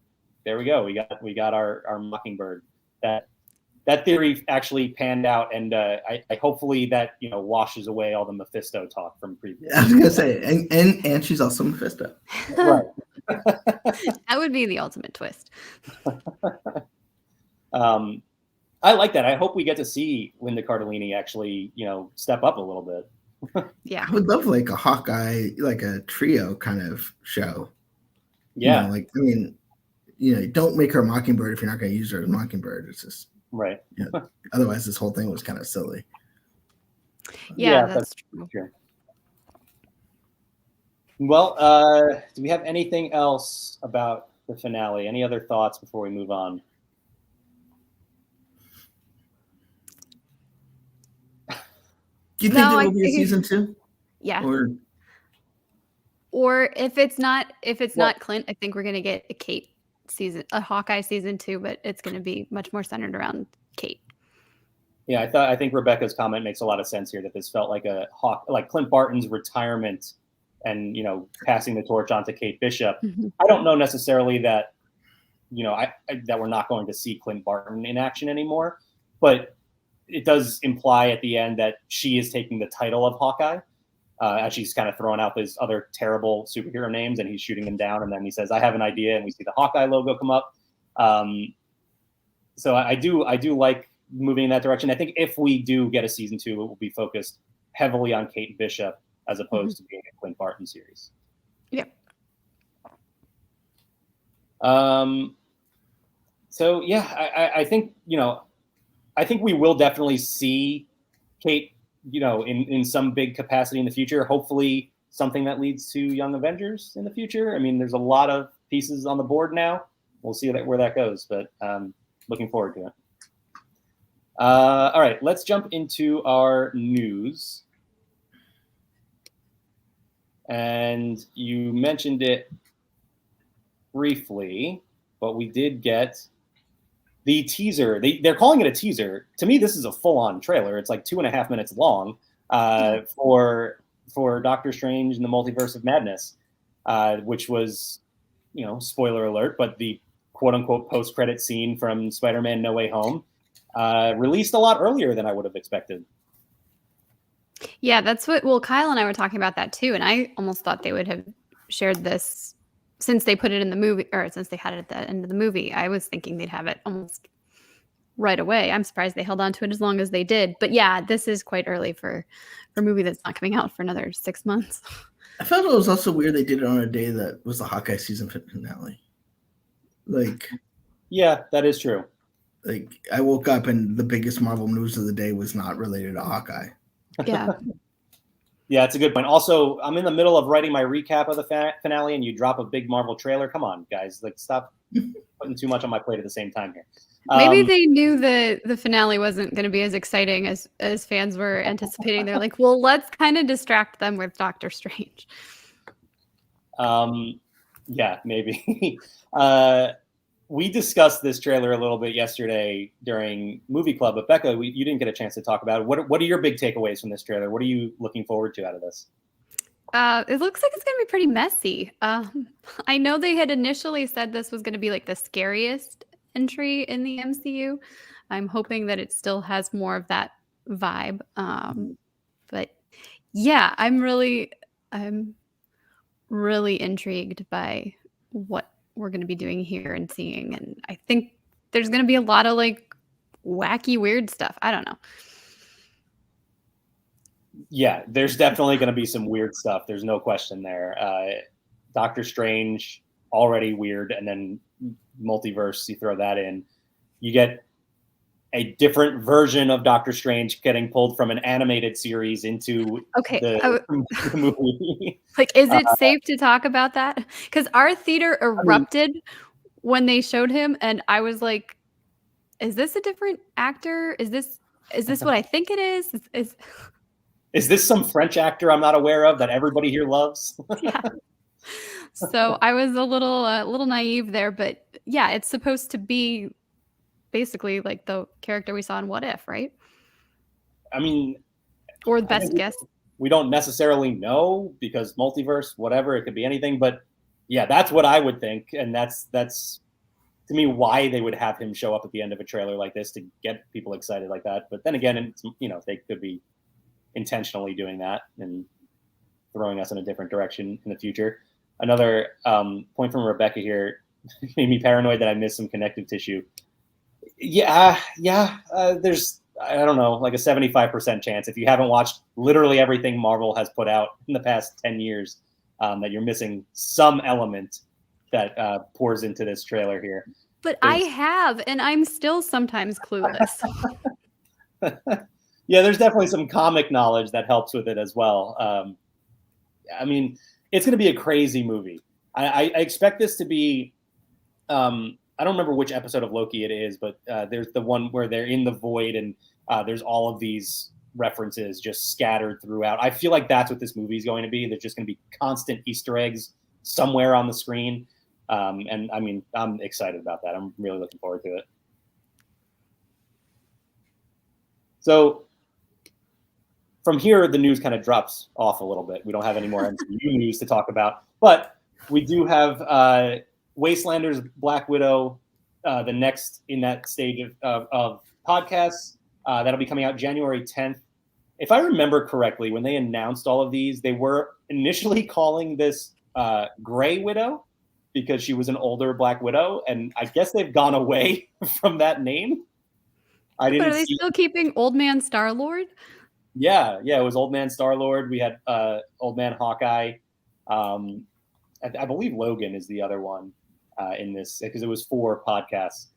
there we go. We got our Mockingbird. That theory actually panned out, and I hopefully that washes away all the Mephisto talk from previous. I was gonna say, and she's also Mephisto. Right. That would be the ultimate twist. I like that. I hope we get to see Linda Cardellini actually, step up a little bit. Yeah, I would love like a Hawkeye, like a trio kind of show. Yeah, don't make her a Mockingbird if you're not going to use her as Mockingbird. It's just right. Otherwise, this whole thing was kind of silly. Yeah, that's true. Well, do we have anything else about the finale? Any other thoughts before we move on? Do you think there will be a season 2? Yeah. Or if it's not Clint, I think we're gonna get a Hawkeye season 2, but it's gonna be much more centered around Kate. Yeah, I think Rebecca's comment makes a lot of sense here. That this felt like like Clint Barton's retirement, and passing the torch on to Kate Bishop. Mm-hmm. I don't know necessarily that that we're not going to see Clint Barton in action anymore, but it does imply at the end that she is taking the title of Hawkeye, as she's kind of throwing out these other terrible superhero names, and he's shooting them down. And then he says, "I have an idea," and we see the Hawkeye logo come up. So I do like moving in that direction. I think if we do get a season 2, it will be focused heavily on Kate Bishop as opposed to being a Clint Barton series. Yeah. So yeah, I think I think we will definitely see Kate, in some big capacity in the future. Hopefully something that leads to Young Avengers in the future. I mean, there's a lot of pieces on the board now. We'll see where that goes, but looking forward to it. All right, let's jump into our news. And you mentioned it briefly, but we did get the teaser. They're calling it a teaser. To me, this is a full-on trailer. It's like 2.5 minutes long for Doctor Strange and the Multiverse of Madness, which was, spoiler alert, but the quote-unquote post-credit scene from Spider-Man No Way Home released a lot earlier than I would have expected. Yeah, that's Kyle and I were talking about that too, and I almost thought they would have shared this since they put it in the movie, or since they had it at the end of the movie. I was thinking they'd have it almost right away. I'm surprised they held on to it as long as they did. But yeah, this is quite early for a movie that's not coming out for another 6 months. I felt it was also weird they did it on a day that was the Hawkeye season finale. Like, yeah, that is true. Like, I woke up and the biggest Marvel news of the day was not related to Hawkeye. Yeah. Yeah, it's a good point. Also, I'm in the middle of writing my recap of the finale, and you drop a big Marvel trailer. Come on, guys! Like, stop putting too much on my plate at the same time here. Maybe they knew the finale wasn't going to be as exciting as fans were anticipating. They're like, well, let's kind of distract them with Doctor Strange. Yeah, maybe. We discussed this trailer a little bit yesterday during Movie Club, but Bekah, you didn't get a chance to talk about it. What are your big takeaways from this trailer? What are you looking forward to out of this? It looks like it's going to be pretty messy. I know they had initially said this was going to be like the scariest entry in the MCU. I'm hoping that it still has more of that vibe. But yeah, I'm really intrigued by what we're going to be doing here and seeing. And I think there's going to be a lot of like wacky, weird stuff. I don't know. Yeah, there's definitely going to be some weird stuff. There's no question there. Doctor Strange, already weird. And then multiverse, you throw that in. You get a different version of Doctor Strange getting pulled from an animated series into the movie. Like, is it safe to talk about that? Because our theater erupted when they showed him, and I was like, "Is this a different actor? Is this what I think it is? Is this some French actor I'm not aware of that everybody here loves?" Yeah. So I was a little naive there, but yeah, it's supposed to be basically like the character we saw in What If, right? I mean, or the best guess. We don't necessarily know because multiverse, whatever, it could be anything. But yeah, that's what I would think, and that's to me why they would have him show up at the end of a trailer like this to get people excited like that. But then again, it's, they could be intentionally doing that and throwing us in a different direction in the future. Another point from Rebecca here made me paranoid that I missed some connective tissue. There's, I don't know, like a 75% chance if you haven't watched literally everything Marvel has put out in the past 10 years, that you're missing some element that pours into this trailer here. But I have, and I'm still sometimes clueless. Yeah, there's definitely some comic knowledge that helps with it as well. I mean, it's going to be a crazy movie. I expect this to be, I don't remember which episode of Loki it is, but there's the one where they're in the void and there's all of these references just scattered throughout. I feel like that's what this movie is going to be. There's just going to be constant Easter eggs somewhere on the screen. And I mean, I'm excited about that. I'm really looking forward to it. So from here, the news kind of drops off a little bit. We don't have any more MCU news to talk about, but we do have Wastelanders, Black Widow, the next in that stage of podcasts. That'll be coming out January 10th. If I remember correctly, when they announced all of these, they were initially calling this Grey Widow because she was an older Black Widow, and I guess they've gone away from that name. But are they still keeping Old Man Star-Lord? Yeah, it was Old Man Star-Lord. We had Old Man Hawkeye. I believe Logan is the other one in this because it was 4 podcasts.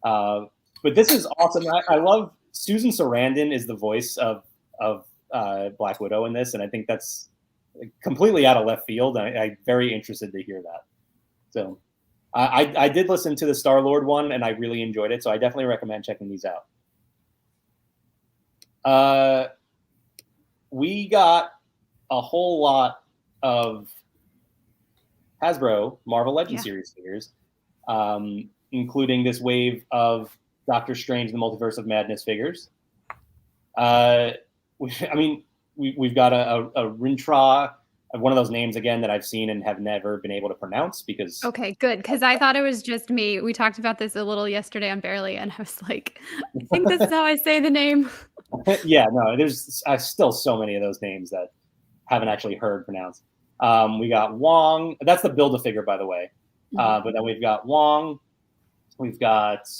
But this is awesome. I love Susan Sarandon is the voice of Black Widow in this, and I think that's completely out of left field. I'm very interested to hear that. So I did listen to the Star-Lord one, and I really enjoyed it. So I definitely recommend checking these out. We got a whole lot of Hasbro Marvel Legends series figures, including this wave of Doctor Strange and the Multiverse of Madness figures. We've got a Rintra, one of those names again that I've seen and have never been able to pronounce because. Okay, good, because I thought it was just me. We talked about this a little yesterday on Barely, and I was like, I think this is how I say the name. Yeah, no, there's still so many of those names that haven't actually heard pronounced. We got Wong. That's the Build-A-Figure, by the way. But then we've got Wong. We've got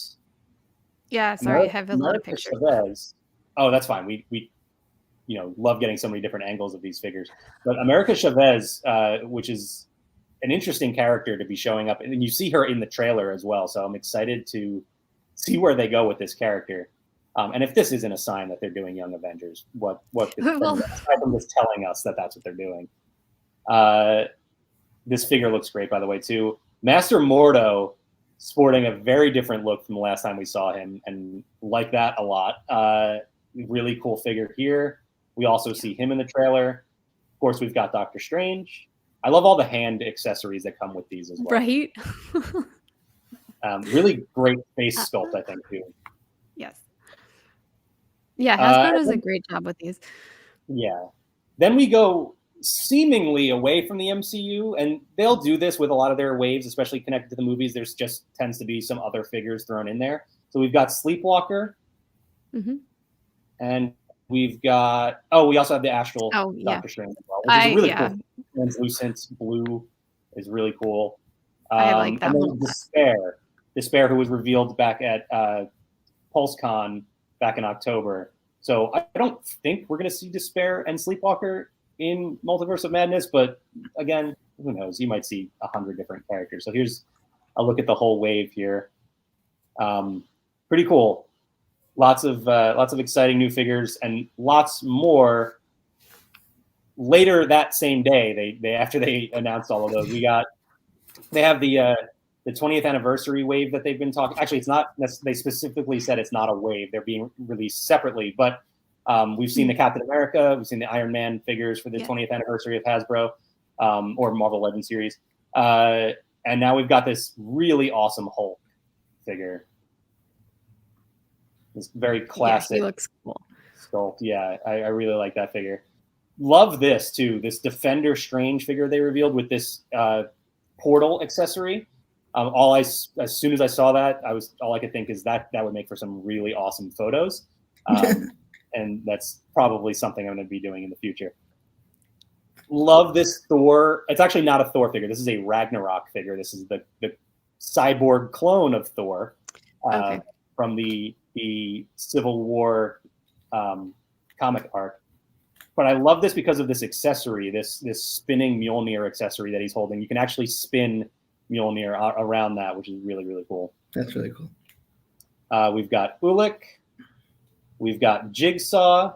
Yeah, sorry, I have a lot of America pictures. Chavez. Oh, that's fine. We love getting so many different angles of these figures. But America Chavez, which is an interesting character to be showing up, and you see her in the trailer as well. So I'm excited to see where they go with this character. And if this isn't a sign that they're doing Young Avengers, what Well, aside from just telling us that that's what they're doing. This figure looks great, by the way, too. Master Mordo sporting a very different look from the last time we saw him, and like that a lot. Really cool figure here. We also see him in the trailer. Of course, we've got Doctor Strange. I love all the hand accessories that come with these as well. right? Really great face sculpt, I think, too. Yes. Yeah, Hasbro does a great job with these. Yeah. Then we go seemingly away from the MCU, and they'll do this with a lot of their waves, especially connected to the movies. There's just tends to be some other figures thrown in there. So we've got Sleepwalker, and we've got we also have the Astral Doctor Strange as well, which is really cool. Translucent blue is really cool. I like that. And then Despair, who was revealed back at PulseCon back in October. So I don't think we're going to see Despair and Sleepwalker in Multiverse of Madness, but again, who knows? You might see 100 different characters. So here's a look at the whole wave here. Pretty cool. Lots of exciting new figures, and lots more later that same day. They after they announced all of those, they have the 20th anniversary wave that they've been talking. Actually, it's not. They specifically said it's not a wave. They're being released separately. But we've seen the Captain America, we've seen the Iron Man figures for the 20th anniversary of Hasbro or Marvel Legends series, and now we've got this really awesome Hulk figure. This very classic. He looks cool. Sculpt. Yeah, I really like that figure. Love this too. This Defender Strange figure they revealed with this portal accessory. As soon as I saw that, all I could think is that would make for some really awesome photos, and that's probably something I'm going to be doing in the future. Love this Thor. It's actually not a Thor figure. This is a Ragnarok figure. This is the cyborg clone of Thor from the Civil War comic arc. But I love this because of this accessory, this spinning Mjolnir accessory that he's holding. You can actually spin Mjolnir around that, which is really, really cool. That's really cool. We've got Ulik. We've got Jigsaw,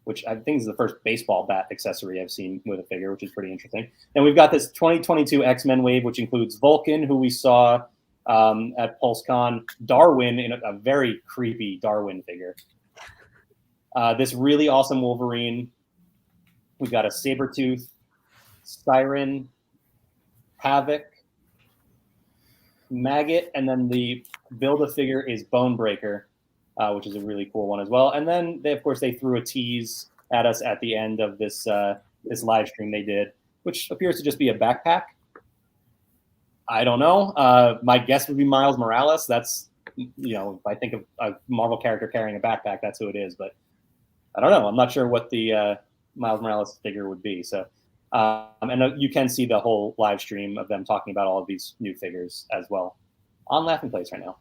which I think is the first baseball bat accessory I've seen with a figure, which is pretty interesting. And we've got this 2022 X-Men wave, which includes Vulcan, who we saw at PulseCon, Darwin in a very creepy Darwin figure. This really awesome Wolverine. We've got a Sabretooth, Siren, Havoc, Maggot, and then the Build-A-Figure is Bonebreaker, which is a really cool one as well. And then, they threw a tease at us at the end of this live stream they did, which appears to just be a backpack. I don't know. My guess would be Miles Morales. That's, if I think of a Marvel character carrying a backpack, that's who it is. But I don't know. I'm not sure what the Miles Morales figure would be. So, and you can see the whole live stream of them talking about all of these new figures as well on Laughing Place right now.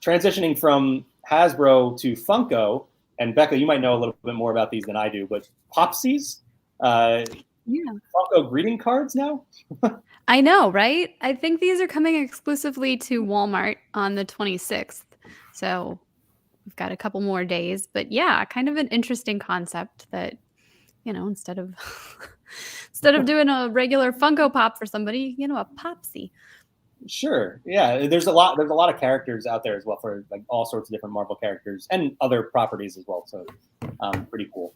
Transitioning from Hasbro to Funko, and Bekah, you might know a little bit more about these than I do, but Popsies, Funko greeting cards now. I know, right? I think these are coming exclusively to Walmart on the 26th. So we've got a couple more days, but yeah, kind of an interesting concept that, instead of doing a regular Funko Pop for somebody, a Popsy. Sure. Yeah. There's a lot of characters out there as well for like all sorts of different Marvel characters and other properties as well. So pretty cool.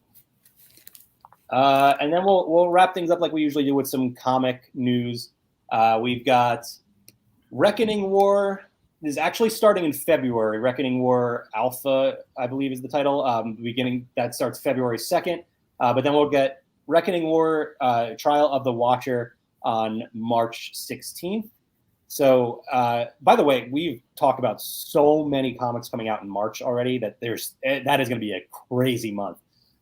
And then we'll wrap things up like we usually do with some comic news. We've got Reckoning War is actually starting in February. Reckoning War Alpha, I believe, is the title. That starts February 2nd. But then we'll get Reckoning War Trial of the Watcher on March 16th. So, by the way, we've talked about so many comics coming out in March already that that is going to be a crazy month.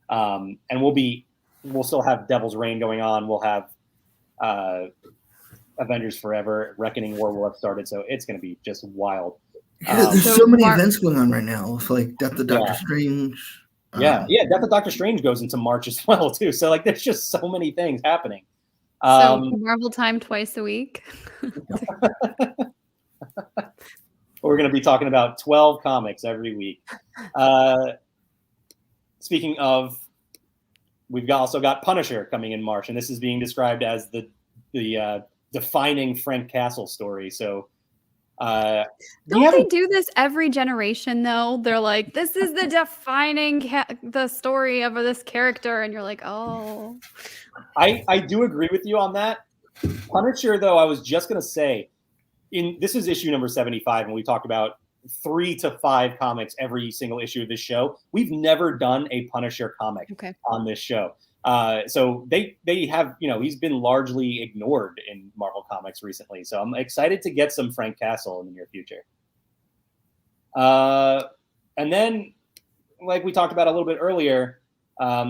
And we'll still have Devil's Reign going on. We'll have Avengers Forever, Reckoning War will have started, so it's going to be just wild. There's so many events going on right now, with like Death of Doctor Strange. Death of Doctor Strange goes into March as well too. So like, there's just so many things happening. So Marvel time twice a week. We're going to be talking about 12 comics every week. Speaking of, we've also got Punisher coming in March, and this is being described as the defining Frank Castle story. So don't they do this every generation though? They're like, this is the defining the story of this character, and you're like, oh. I do agree with you on that. Punisher, though, I was just gonna say, this is issue number 75, and we talked about 3 to 5 comics every single issue of this show. We've never done a Punisher comic on this show. So they have, he's been largely ignored in Marvel Comics recently. So I'm excited to get some Frank Castle in the near future. And then, like we talked about a little bit earlier,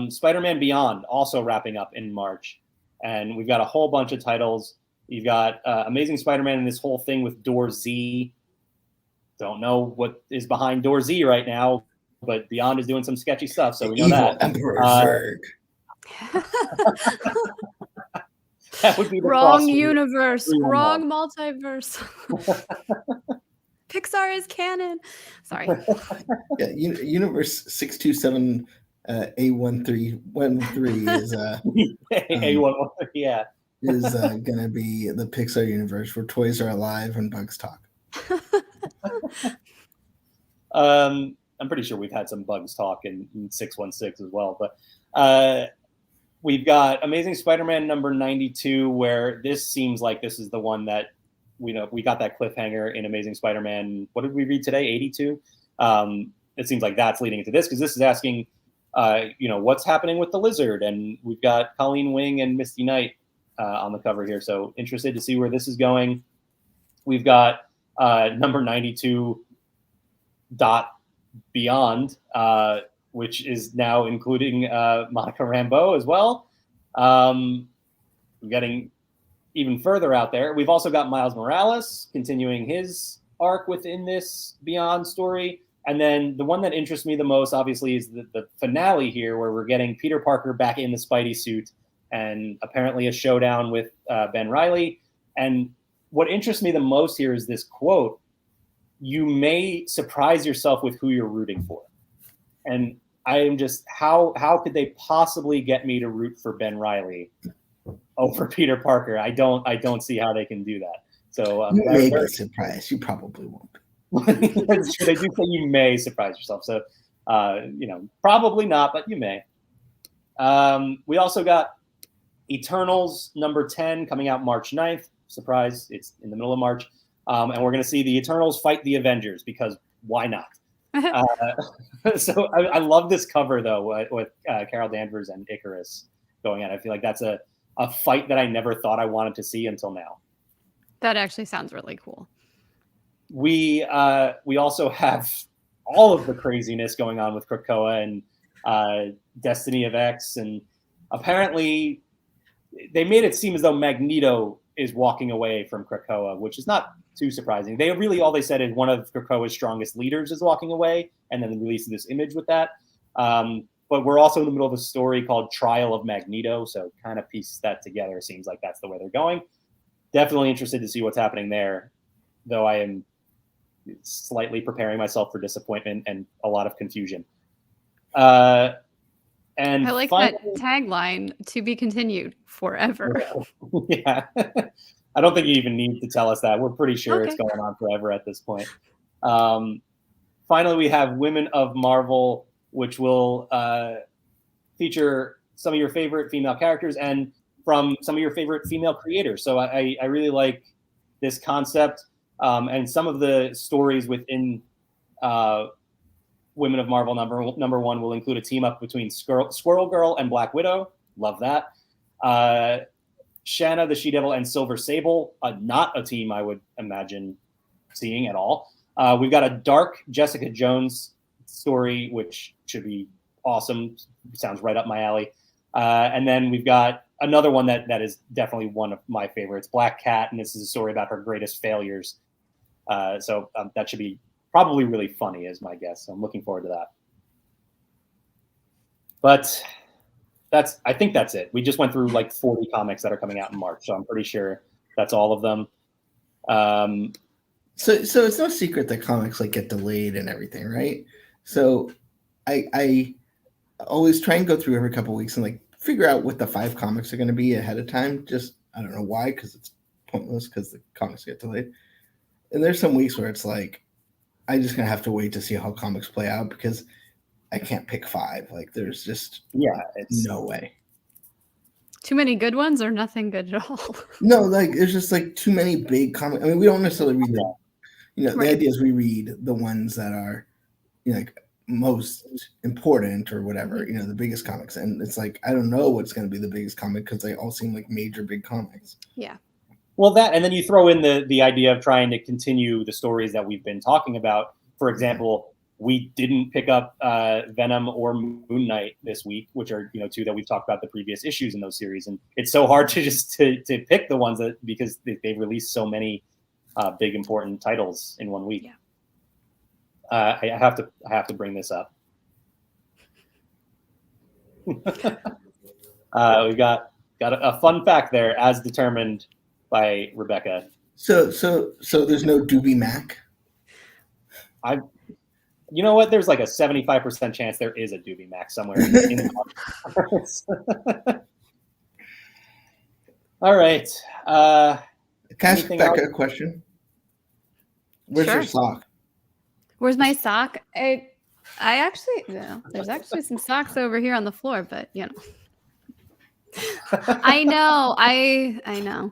Spider-Man Beyond also wrapping up in March. And we've got a whole bunch of titles. You've got Amazing Spider-Man and this whole thing with Door Z. Don't know what is behind Door Z right now, but Beyond is doing some sketchy stuff, so we know that. Emperor Zurg. That would be the wrong universe, wrong multiverse. Pixar is canon. Sorry. Yeah, Universe 627 A1313 is A113, yeah. Is gonna be the Pixar universe where toys are alive and bugs talk. I'm pretty sure we've had some bugs talk in 616 as well, but we've got Amazing Spider-Man number 92, where this seems like this is the one that we got that cliffhanger in Amazing Spider-Man. What did we read today? 82. It seems like that's leading into this, because this is asking, what's happening with the Lizard, and we've got Colleen Wing and Misty Knight on the cover here. So interested to see where this is going. We've got number 92 dot Beyond, which is now including Monica Rambeau as well. We're getting even further out there. We've also got Miles Morales continuing his arc within this Beyond story. And then the one that interests me the most, obviously, is the finale here, where we're getting Peter Parker back in the Spidey suit and apparently a showdown with Ben Reilly. And what interests me the most here is this quote: "You may surprise yourself with who you're rooting for." And I am just, how could they possibly get me to root for Ben Reilly over Peter Parker? I don't see how they can do that. So you may be surprised. You probably won't. They do say you may surprise yourself. So probably not, but you may. We also got Eternals number 10 coming out March 9th. Surprise, it's in the middle of March. And we're going to see the Eternals fight the Avengers, because why not? So I love this cover, though, with Carol Danvers and Icarus going at it. I feel like that's a fight that I never thought I wanted to see until now. That actually sounds really cool. We also have all of the craziness going on with Krakoa and Destiny of X. And apparently they made it seem as though Magneto is walking away from Krakoa, which is not too surprising. All they said is one of Krakoa's strongest leaders is walking away, and then they released this image with that. But we're also in the middle of a story called Trial of Magneto, so kind of piece that together. It seems like that's the way they're going. Definitely interested to see what's happening there, though I am slightly preparing myself for disappointment and a lot of confusion. And I like that tagline, "To be continued forever." Yeah. I don't think you even need to tell us that. We're pretty sure it's going on forever at this point. Finally, we have Women of Marvel, which will feature some of your favorite female characters and from some of your favorite female creators. So I really like this concept, and some of the stories within Women of Marvel number 1 will include a team up between Squirrel Girl and Black Widow. Love that. Shanna the She-Devil and Silver Sable, not a team I would imagine seeing at all. We've got a dark Jessica Jones story, which should be awesome. Sounds right up my alley. And then we've got another one that is definitely one of my favorites, Black Cat, and this is a story about her greatest failures. So that should be probably really funny, is my guess. So I'm looking forward to that. But I think that's it. We just went through like 40 comics that are coming out in March, so I'm pretty sure that's all of them. So it's no secret that comics like get delayed and everything, right? So I always try and go through every couple of weeks and like figure out what the 5 comics are going to be ahead of time. Just I don't know why, because it's pointless because the comics get delayed. And there's some weeks where it's like I'm just gonna have to wait to see how comics play out because I can't pick 5. Like there's just no way. Too many good ones or nothing good at all? No, like it's just like too many big comics. I mean, we don't necessarily read the, the idea is we read the ones that are, like most important or whatever, the biggest comics. And it's like, I don't know what's going to be the biggest comic because they all seem like major big comics. Yeah. Well, that, and then you throw in the idea of trying to continue the stories that we've been talking about. For example, we didn't pick up Venom or Moon Knight this week, which are 2 that we've talked about the previous issues in those series, and it's so hard to just to pick the ones that because they've released so many big important titles in 1 week. Yeah. I have to bring this up. We got a fun fact there, as determined by Rebecca. So there's no Doobie Mack. You know what? There's like a 75% chance there is a Doobie Mack somewhere in the All right. Can I ask Becca a question? Where's your sock? Where's my sock? I actually, there's actually some socks over here on the floor, but I know. I know.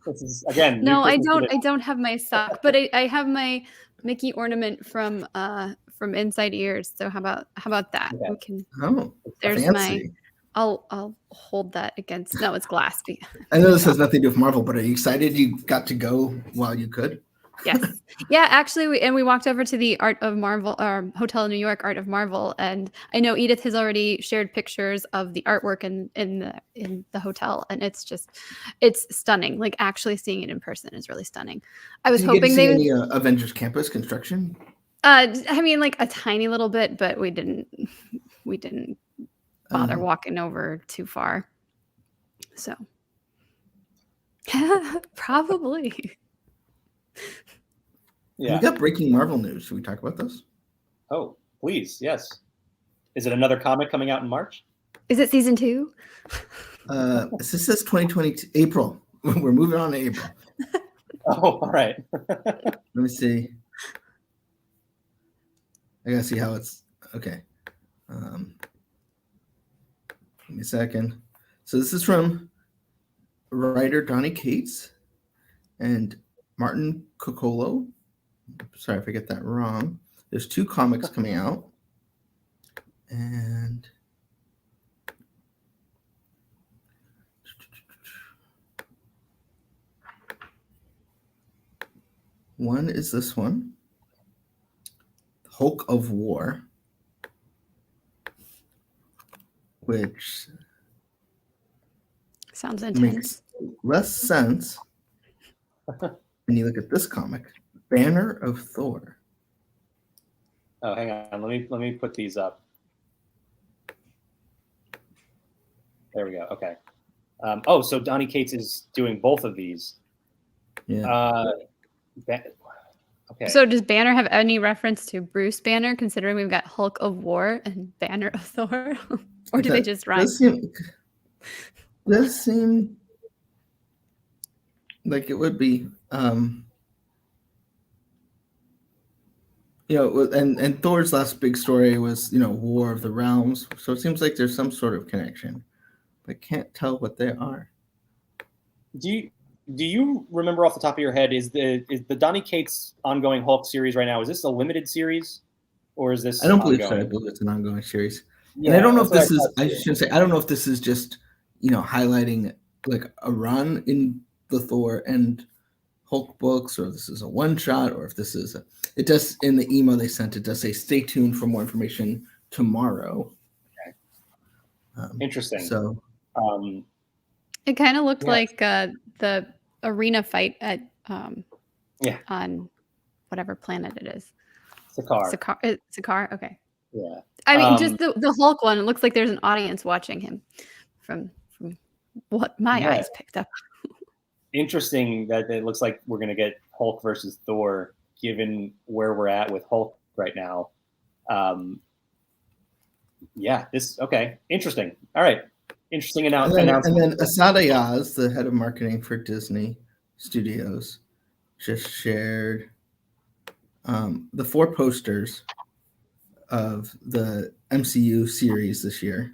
This is, again, no, I don't have my sock, but I have my Mickey ornament from Inside Ears. So how about that? Okay. We can. Oh, there's fancy. I'll hold that against. No, it's glass. I know this has nothing to do with Marvel, but are you excited you got to go while you could? Yes. Yeah, actually, we walked over to the Art of Marvel, Hotel in New York, Art of Marvel, and I know Edith has already shared pictures of the artwork in the hotel, and it's stunning. Like actually seeing it in person is really stunning. I was hoping they would. Any Avengers Campus construction? I mean, like a tiny little bit, but we didn't bother walking over too far. So probably. Yeah. We got breaking Marvel news. Should we talk about this? Oh, please. Yes. Is it another comic coming out in March? Is it season 2? This says 2022 April. We're moving on to April. Oh, all right. Let me see. I gotta see how it's okay. Give me a second. So this is from writer Donny Cates and Martin Coccolo. Sorry if I get that wrong. There's 2 comics coming out. And one is this one, Hulk of War, which sounds intense. Makes less sense when you look at this comic, Banner of Thor. Oh, hang on. Let me put these up. There we go. Okay. So Donny Cates is doing both of these. Yeah. Okay. So does Banner have any reference to Bruce Banner, considering we've got Hulk of War and Banner of Thor? Or do they just rhyme? Does seem like it would be. And Thor's last big story was, War of the Realms. So it seems like there's some sort of connection, but I can't tell what they are. Do you remember off the top of your head, is the Donny Cates ongoing Hulk series right now, is this a limited series or is this I don't believe ongoing? so. I believe it's an ongoing series. Yeah, and I don't know if this is, I shouldn't say, I don't know if this is just, highlighting like a run in the Thor and Hulk books, or this is a one shot, or if this is it does, in the email they sent, it does say stay tuned for more information tomorrow. Okay. Interesting. So It kind of looked like the arena fight at on whatever planet it is. Sakaar. Okay. Yeah. I mean, just the Hulk one. It looks like there's an audience watching him from what my eyes picked up. Interesting that it looks like we're gonna get Hulk versus Thor, given where we're at with Hulk right now. Interesting. All right. Interesting announcement. And then Asad Ayaz, the head of marketing for Disney Studios, just shared the 4 posters of the MCU series this year.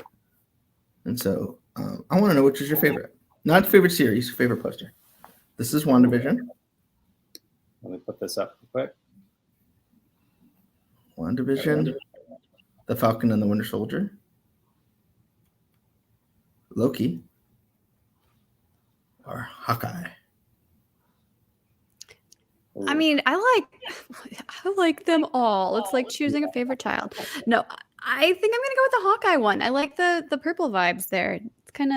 And so I want to know which is your favorite. Not favorite series, favorite poster. This is WandaVision. Let me put this up real quick. WandaVision, The Falcon and the Winter Soldier, Loki, or Hawkeye. I mean, I like them all. It's like choosing a favorite child. No, I think I'm gonna go with the Hawkeye one. I like the purple vibes there. It's kind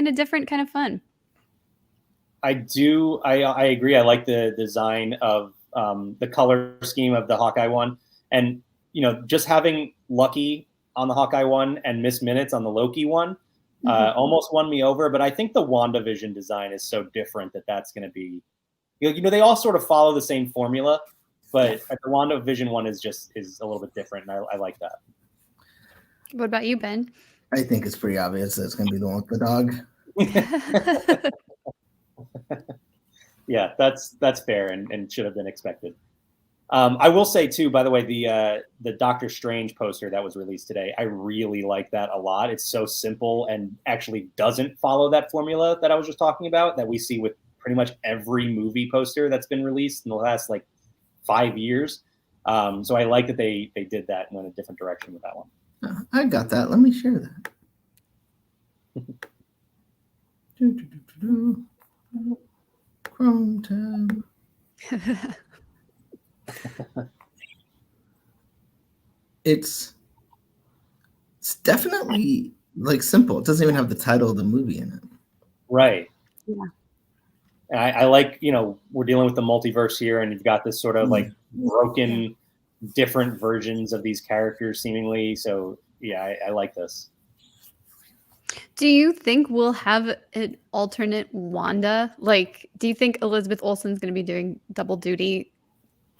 of different, kind of fun. I do. I agree. I like the design of the color scheme of the Hawkeye one, and just having Lucky on the Hawkeye one and Miss Minutes on the Loki one almost won me over. But I think the WandaVision design is so different that's going to be. They all sort of follow the same formula, but the WandaVision one is a little bit different, and I like that. What about you, Ben? I think it's pretty obvious that it's going to be the one with the dog. Yeah, that's fair and should have been expected. I will say too, by the way, the Doctor Strange poster that was released today, I really like that a lot. It's so simple and actually doesn't follow that formula that I was just talking about that we see with pretty much every movie poster that's been released in the last 5 years. So I like that they did that and went a different direction with that one. I got that. Let me share that. Chrome tab. It's definitely simple. It doesn't even have the title of the movie in it. Right. Yeah. And I like, we're dealing with the multiverse here, and you've got this sort of broken, different versions of these characters seemingly. So yeah, I like this. Do you think we'll have an alternate Wanda? Do you think Elizabeth Olsen's going to be doing double duty?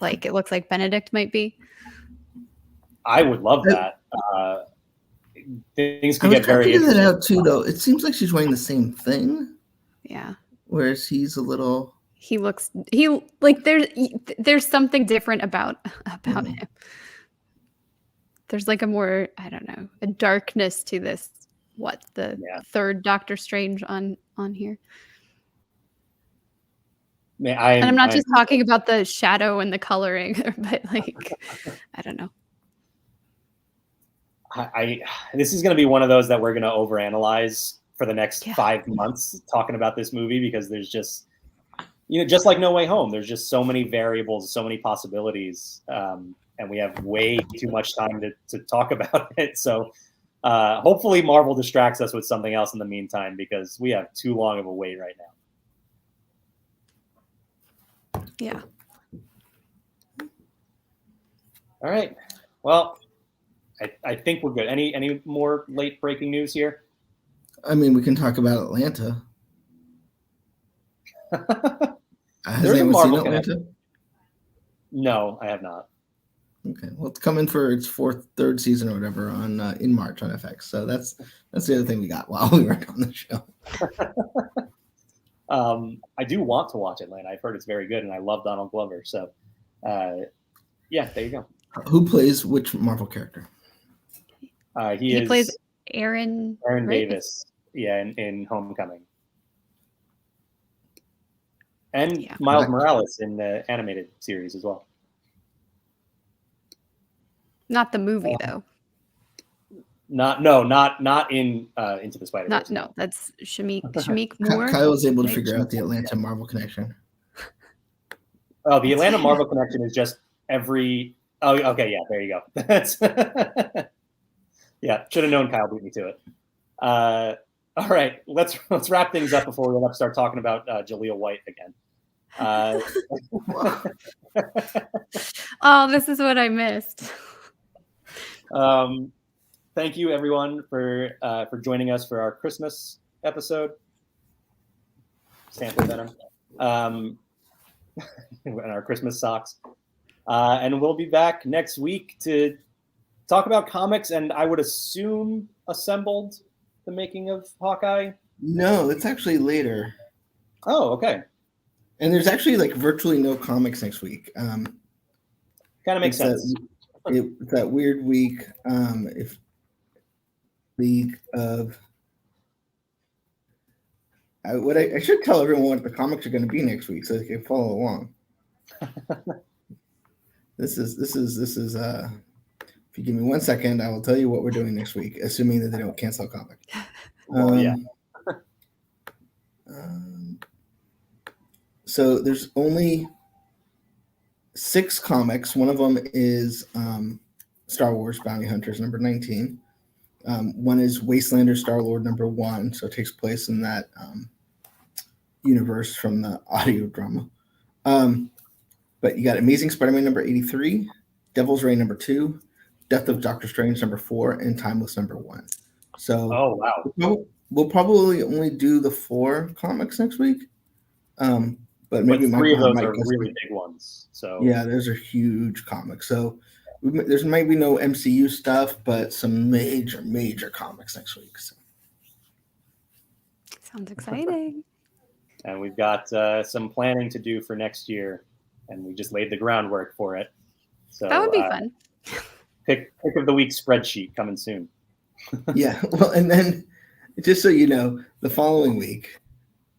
It looks like Benedict might be. I would love that. Things could get very interesting. That out too, though. It seems like she's wearing the same thing. Yeah. Whereas he's a little. There's something different about him. There's a more, I don't know, a darkness to this. Third Doctor Strange on here. I'm not just talking about the shadow and the coloring, but I don't know. This is going to be one of those that we're going to overanalyze for the next 5 months talking about this movie, because there's just, just like No Way Home, there's just so many variables, so many possibilities, and we have way too much time to talk about it. So hopefully Marvel distracts us with something else in the meantime, because we have too long of a wait right now. Yeah. All right. Well, I think we're good. Any more late breaking news here? I mean, we can talk about Atlanta. Has anyone seen Atlanta? No, I have not. Okay, well, it's coming for its third season or whatever on in March on FX. So that's the other thing we got while we work on the show. I do want to watch Atlanta. I've heard it's very good, and I love Donald Glover. So, yeah, there you go. Who plays which Marvel character? He plays Aaron. Aaron Davis. Yeah, in Homecoming. And Miles Morales in the animated series as well. Not the movie, though. Not in Into the Spider-Verse. No, that's Shamik Moore. Kyle was able to figure out the Atlanta Marvel connection. Oh, the Atlanta Marvel connection is just every. Oh, okay, yeah, there you go. That's yeah. Should have known Kyle beat me to it. All right, let's wrap things up before we start talking about Jaleel White again. Oh, this is what I missed. Thank you, everyone, for joining us for our Christmas episode. Sample Venom. And our Christmas socks. And we'll be back next week to talk about comics, and I would assume assembled the making of Hawkeye. No, it's actually later. Oh, okay. And there's actually like virtually no comics next week. Kind of makes sense. It's that weird week. If week of I should tell everyone what the comics are going to be next week so they can follow along. This is if you give me 1 second, I will tell you what we're doing next week, assuming that they don't cancel a comic. Yeah. So there's only 6 comics. One of them is Star Wars Bounty Hunters number 19. One is Wastelander Star-Lord number 1, so it takes place in that universe from the audio drama. But you got Amazing Spider-Man number 83, Devil's Reign number 2, Death of Doctor Strange number 4, and Timeless number 1. So oh wow, we'll probably only do the 4 comics next week. But maybe 3 of those are really big ones. So yeah, those are huge comics. So there's might be no MCU stuff, but some major comics next week. So. Sounds exciting. And we've got some planning to do for next year, and we just laid the groundwork for it. So That would be fun. Pick of the week spreadsheet coming soon. Yeah, well, and then just so you know, the following week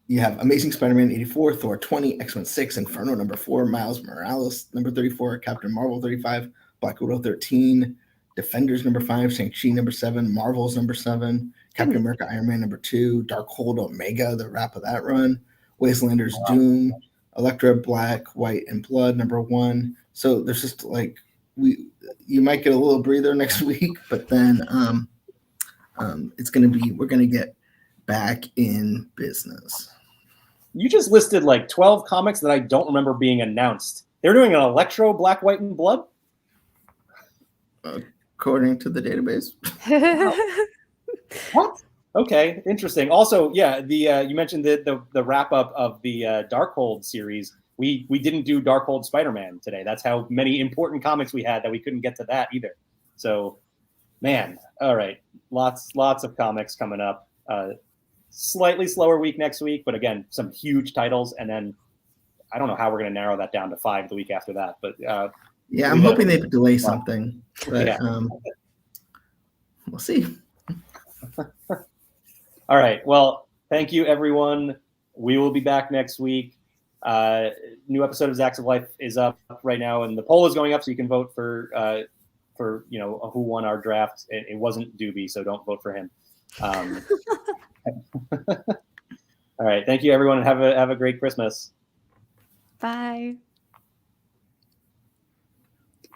you have Amazing Spider-Man 84, Thor 20, X-Men 6, Inferno number 4, Miles Morales number 34, Captain Marvel 35, Black Widow 13, Defenders number 5, Shang-Chi number 7, Marvels number 7, Captain America Iron Man number 2, Darkhold Omega, the wrap of that run, Wastelanders Doom, Elektra Black, White, and Blood number 1. So there's just like you might get a little breather next week, but then we're gonna get back in business. You just listed like 12 comics that I don't remember being announced. They're doing an Electro Black, White, and Blood? According to the database. What? Okay, interesting. Also, yeah, you mentioned the wrap up of the Darkhold series. We didn't do Darkhold Spider-Man today. That's how many important comics we had that we couldn't get to that either. So, man, all right, lots of comics coming up. Slightly slower week next week, but again, some huge titles, and then I don't know how we're going to narrow that down to 5 the week after that. But yeah, I'm hoping they delay something, but yeah. We'll see. All right. Well, thank you, everyone. We will be back next week. New episode of Zacks of Life is up right now, and the poll is going up, so you can vote for who won our draft. It wasn't Doobie, so don't vote for him. All right. Thank you, everyone, and have a great Christmas. Bye.